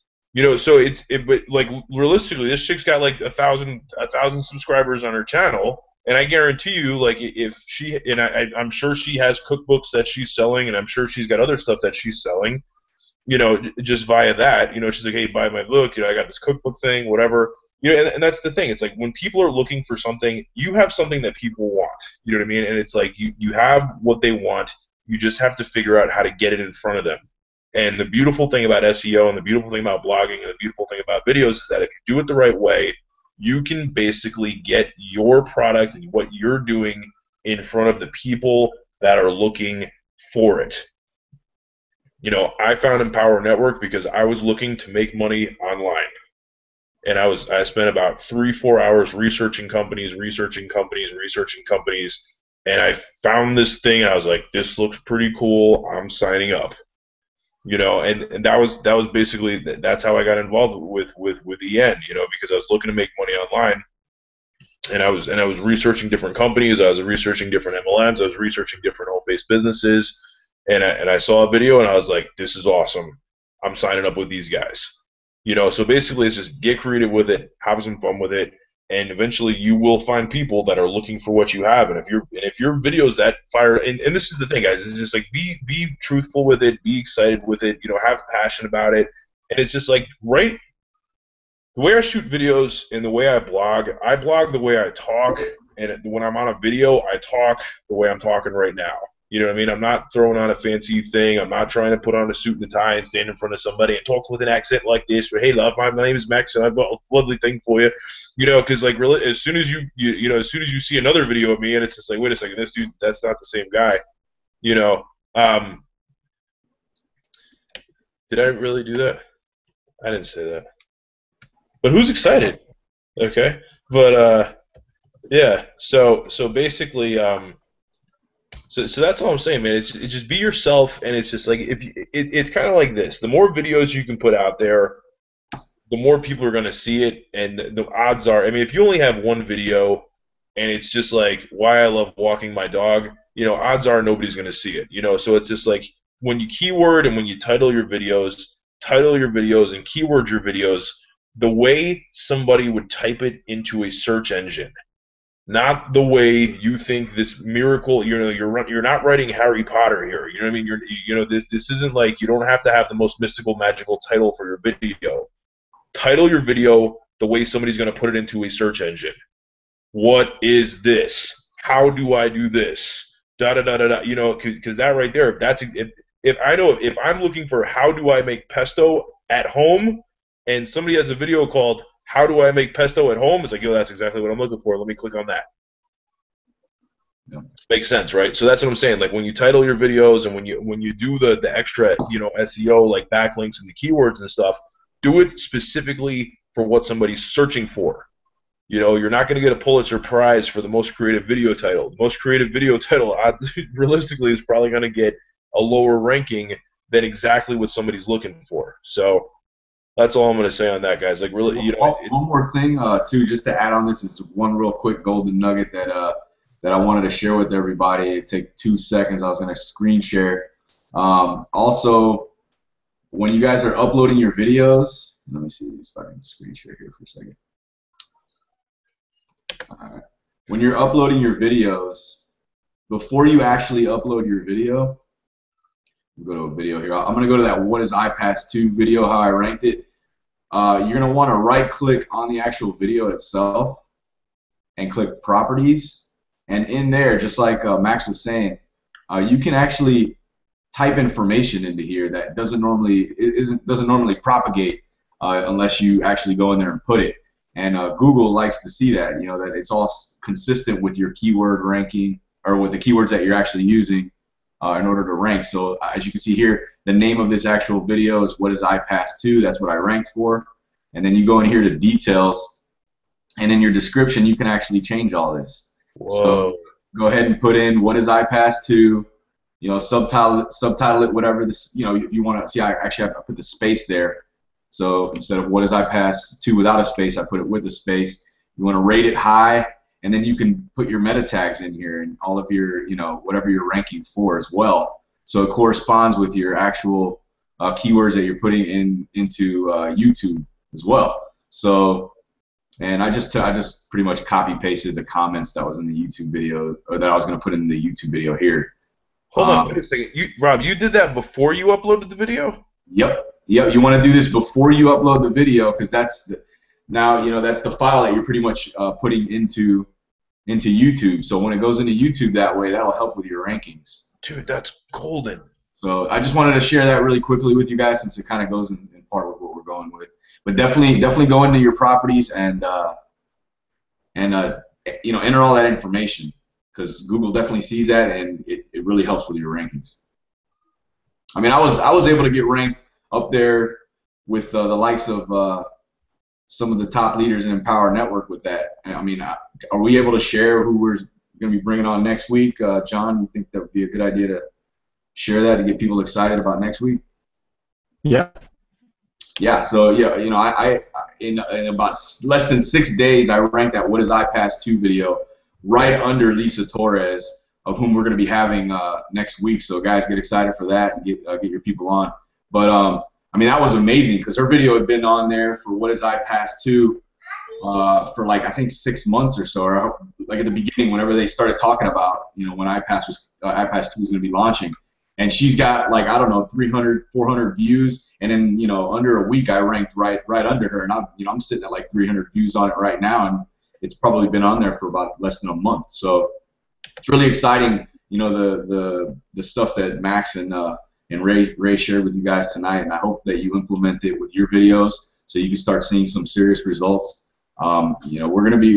So but like, realistically, this chick's got like 1,000 subscribers on her channel, and I guarantee you, like, if she, and I'm sure she has cookbooks that she's selling, and I'm sure she's got other stuff that she's selling, just via that. She's like, hey, buy my book. I got this cookbook thing, whatever. And that's the thing. It's like, when people are looking for something, you have something that people want. You know what I mean? And it's like, you have what they want. You just have to figure out how to get it in front of them. And the beautiful thing about SEO, and the beautiful thing about blogging, and the beautiful thing about videos is that if you do it the right way, you can basically get your product and what you're doing in front of the people that are looking for it. I found Empower Network because I was looking to make money online. And I spent about 3-4 hours researching companies, and I found this thing, and I was like, this looks pretty cool. I'm signing up. And that was basically, that's how I got involved with EN, because I was looking to make money online, and I was researching different companies, I was researching different MLMs, I was researching different home-based businesses, and I saw a video, and I was like, this is awesome. I'm signing up with these guys. So basically, it's just get creative with it, have some fun with it, and eventually you will find people that are looking for what you have. And if your videos that fire, and this is the thing, guys, it's just like, be truthful with it, be excited with it, have passion about it, and it's just like, right, the way I shoot videos and the way I blog the way I talk, and when I'm on a video, I talk the way I'm talking right now. You know what I mean? I'm not throwing on a fancy thing. I'm not trying to put on a suit and a tie and stand in front of somebody and talk with an accent like this. But hey, love, my name is Max, and I've got a lovely thing for you. Because like, really, as soon as you see another video of me, and it's just like, wait a second, this dude, that's not the same guy. Did I really do that? I didn't say that. But who's excited? Okay, but yeah. So basically, So that's all I'm saying, man. It's just be yourself, and it's just like it's kind of like this. The more videos you can put out there, the more people are going to see it, and the odds are. I mean, if you only have one video, and it's just like why I love walking my dog, odds are nobody's going to see it. So it's just like when you keyword and when you title your videos and keyword your videos, the way somebody would type it into a search engine. Not the way you think this miracle. You're not writing Harry Potter here. You know what I mean? This isn't like you don't have to have the most mystical, magical title for your video. Title your video the way somebody's going to put it into a search engine. What is this? How do I do this? Da da da da da. Because that right there, if I'm looking for how do I make pesto at home, and somebody has a video called how do I make pesto at home? It's like, that's exactly what I'm looking for. Let me click on that. Yeah. Makes sense, right? So that's what I'm saying. Like when you title your videos and when you do the extra, SEO like backlinks and the keywords and stuff, do it specifically for what somebody's searching for. You're not going to get a Pulitzer Prize for the most creative video title. The most creative video title, realistically, is probably going to get a lower ranking than exactly what somebody's looking for. So that's all I'm going to say on that, guys. Like, really, One more thing, too, just to add on this is one real quick golden nugget that I wanted to share with everybody. It'd take 2 seconds. I was going to screen share. Also, when you guys are uploading your videos, let me see if I can screen share here for a second. All right. When you're uploading your videos, before you actually upload your video, go to a video here. I'm going to go to that What is iPass 2 video, how I ranked it. You're going to want to right-click on the actual video itself and click Properties. And in there, just like Max was saying, you can actually type information into here that doesn't normally propagate unless you actually go in there and put it. And Google likes to see that, that it's all consistent with your keyword ranking or with the keywords that you're actually using in order to rank. So as you can see here, the name of this actual video is What is iPass 2? That's what I ranked for. And then you go in here to details, and in your description, you can actually change all this. Whoa. So go ahead and put in What is iPass 2? Subtitle it, whatever this, if you want to see, I put the space there. So instead of What is iPass 2 without a space, I put it with a space. You want to rate it high, and then you can put your meta tags in here and all of your, whatever you're ranking for as well. So it corresponds with your actual keywords that you're putting into YouTube as well. So, and I just pretty much copy pasted the comments that was in the YouTube video, or that I was going to put in the YouTube video here. Hold on, wait a second. Rob, you did that before you uploaded the video? Yep. You want to do this before you upload the video, because that's the file that you're pretty much putting into YouTube. So when it goes into YouTube that way, that'll help with your rankings. Dude, that's golden. So I just wanted to share that really quickly with you guys, since it kind of goes in part with what we're going with. But definitely go into your properties and enter all that information, because Google definitely sees that, and it really helps with your rankings. I mean, I was able to get ranked up there with the likes of some of the top leaders in Empower Network with that. I mean, are we able to share who we're going to be bringing on next week? John, you think that would be a good idea to share that to get people excited about next week? Yeah. Yeah. So I in about less than 6 days, I ranked that What is iPass 2 video right under Lisa Torres, of whom we're going to be having next week. So guys, get excited for that and get your people on. But I mean, that was amazing, because her video had been on there for What is iPass 2 for like, I think 6 months or so, or like at the beginning, whenever they started talking about, when iPass 2 was going to be launching. And she's got, like, I don't know, 300, 400 views, and in under a week I ranked right under her, and I'm sitting at like 300 views on it right now, and it's probably been on there for about less than a month. So it's really exciting, the stuff that Max and Ray shared with you guys tonight, and I hope that you implement it with your videos so you can start seeing some serious results. We're gonna be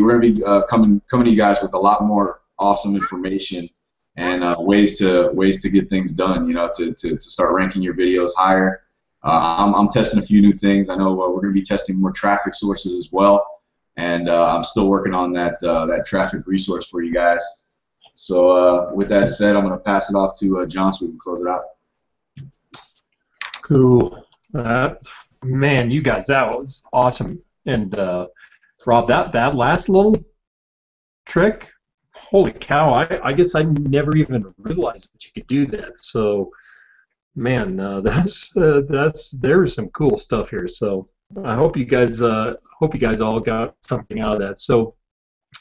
coming to you guys with a lot more awesome information and ways to get things done. To start ranking your videos higher. I'm testing a few new things. I know we're gonna be testing more traffic sources as well, and I'm still working on that traffic resource for you guys. So with that said, I'm going to pass it off to John so we can close it out. Cool. Man, you guys, that was awesome. And Rob, that last little trick, holy cow! I guess I never even realized that you could do that. So, man, there's some cool stuff here. So I hope you guys all got something out of that. So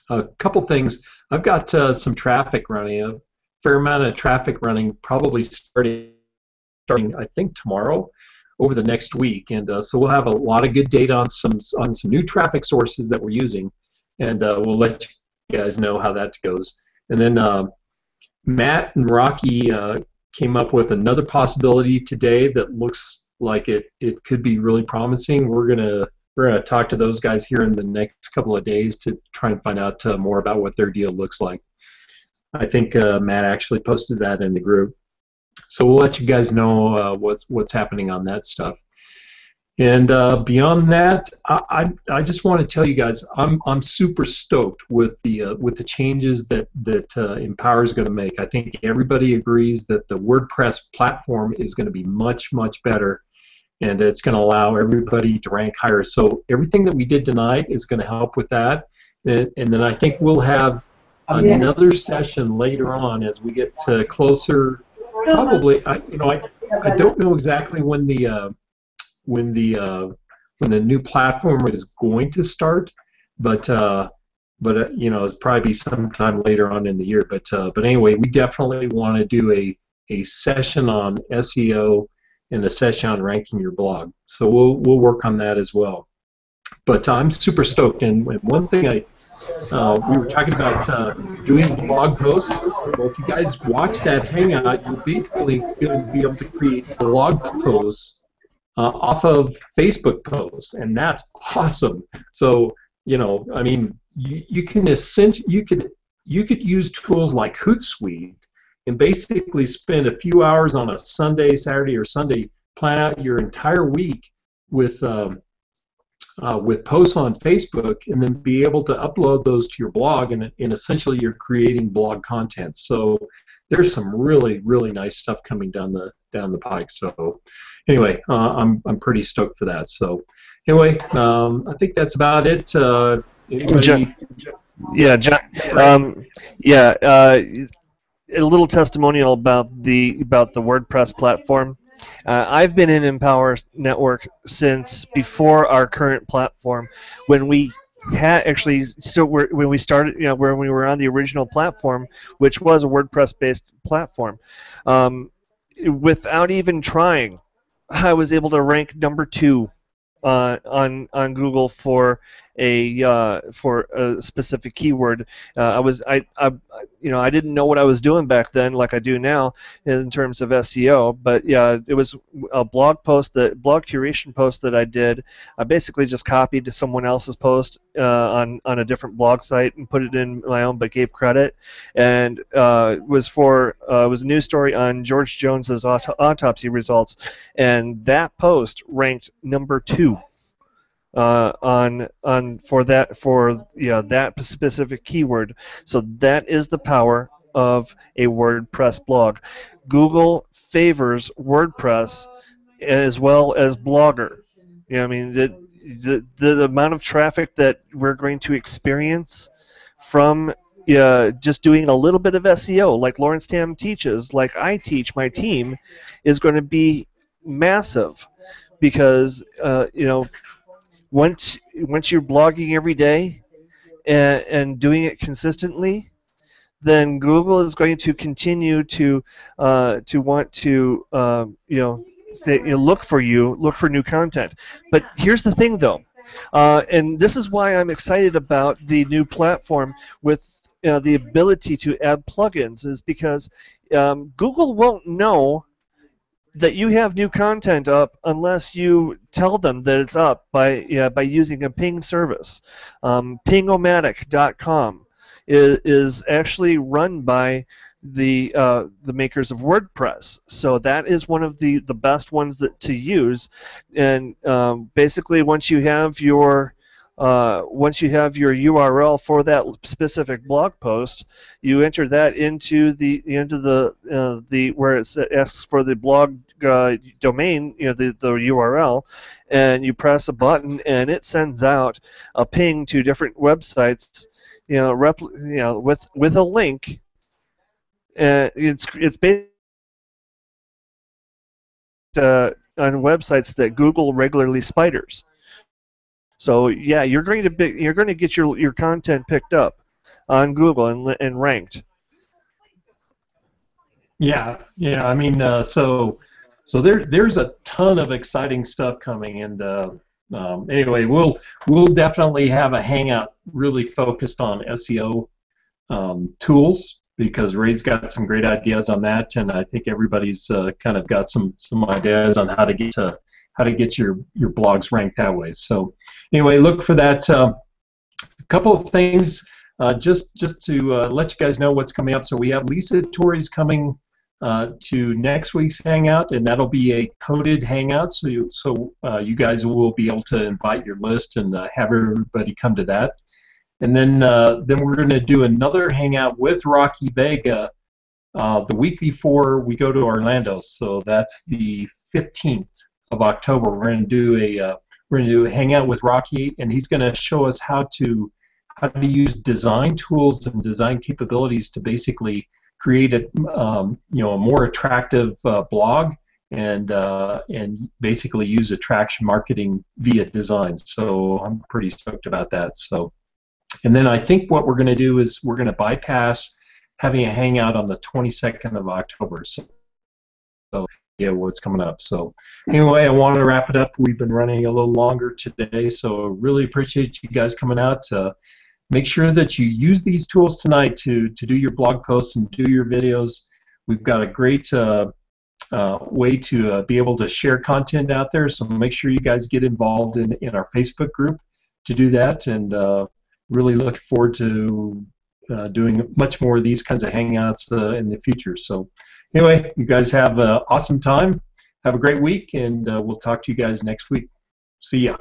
a couple things. I've got some traffic running, a fair amount of traffic running, probably starting I think tomorrow, over the next week, and so we'll have a lot of good data on some new traffic sources that we're using, and we'll let you guys know how that goes. And then Matt and Rocky came up with another possibility today that looks like it could be really promising. We're gonna talk to those guys here in the next couple of days to try and find out more about what their deal looks like. I think Matt actually posted that in the group. So we'll let you guys know what's happening on that stuff. And beyond that, I just want to tell you guys I'm super stoked with the changes that Empower is going to make. I think everybody agrees that the WordPress platform is going to be much better, and it's going to allow everybody to rank higher. So everything that we did tonight is going to help with that, and then I think we'll have another session later on as we get closer. Probably, I don't know exactly when the new platform is going to start, but it'll probably be sometime later on in the year. But anyway, we definitely want to do a session on SEO and a session on ranking your blog. So we'll work on that as well. But I'm super stoked, and one thing we were talking about doing blog posts. Well, if you guys watch that Hangout, you're basically going to be able to create blog posts off of Facebook posts, and that's awesome. So, I mean, you can you could use tools like Hootsuite and basically spend a few hours on a Sunday, Saturday, or Sunday, plan out your entire week with posts on Facebook, and then be able to upload those to your blog, and essentially you're creating blog content. So there's some really nice stuff coming down the pike. So anyway, I'm pretty stoked for that. So anyway, I think that's about it. Anybody? John. A little testimonial about the WordPress platform. I've been in Empower Network since before our current platform, when we had when we started, when we were on the original platform, which was a WordPress-based platform. Without even trying, I was able to rank number 2 on Google for a specific keyword. I didn't know what I was doing back then, like I do now in terms of SEO. But yeah, it was a blog curation post that I did. I basically just copied someone else's post on a different blog site and put it in my own, but gave credit. And it was a news story on George Jones's autopsy results, and that post ranked number 2. For that specific keyword. So that is the power of a WordPress blog. Google favors WordPress as well as Blogger. I mean, the amount of traffic that we're going to experience from just doing a little bit of SEO, like Lawrence Tam teaches, like I teach my team, is going to be massive, because once you're blogging every day and doing it consistently, then Google is going to continue to want to look for new content. But here's the thing, though, and this is why I'm excited about the new platform with the ability to add plugins, is because Google won't know that you have new content up unless you tell them that it's up by using a ping service. Pingomatic.com is actually run by the makers of WordPress, so that is one of the best ones to use. And basically, once you have your once you have your URL for that specific blog post, you enter that into the where it asks for the blog domain, the URL, and you press a button, and it sends out a ping to different websites, with a link. It's based on websites that Google regularly spiders. So yeah, you're going to get your content picked up on Google and ranked. Yeah, yeah. I mean, there's a ton of exciting stuff coming, and anyway, we'll definitely have a hangout really focused on SEO tools, because Ray's got some great ideas on that, and I think everybody's kind of got some ideas on how to get your blogs ranked that way. So anyway, look for that. A couple of things just to let you guys know what's coming up. So we have Lisa Torres coming to next week's hangout, and that'll be a coded hangout. So you guys will be able to invite your list and have everybody come to that. And then we're going to do another hangout with Rocky Vega the week before we go to Orlando. So that's the 15th of October. We're going to do a hangout with Rocky, and he's going to show us how to use design tools and design capabilities to basically create a more attractive blog, and basically use attraction marketing via design. So I'm pretty stoked about that. So. And then I think what we're going to do is we're going to bypass having a hangout on the 22nd of October. So yeah, what's coming up. So anyway, I want to wrap it up. We've been running a little longer today, so really appreciate you guys coming out. Make sure that you use these tools tonight to do your blog posts and do your videos. We've got a great way to be able to share content out there, so make sure you guys get involved in our Facebook group to do that, and really looking forward to doing much more of these kinds of hangouts in the future. So anyway, you guys have an awesome time. Have a great week, and we'll talk to you guys next week. See ya.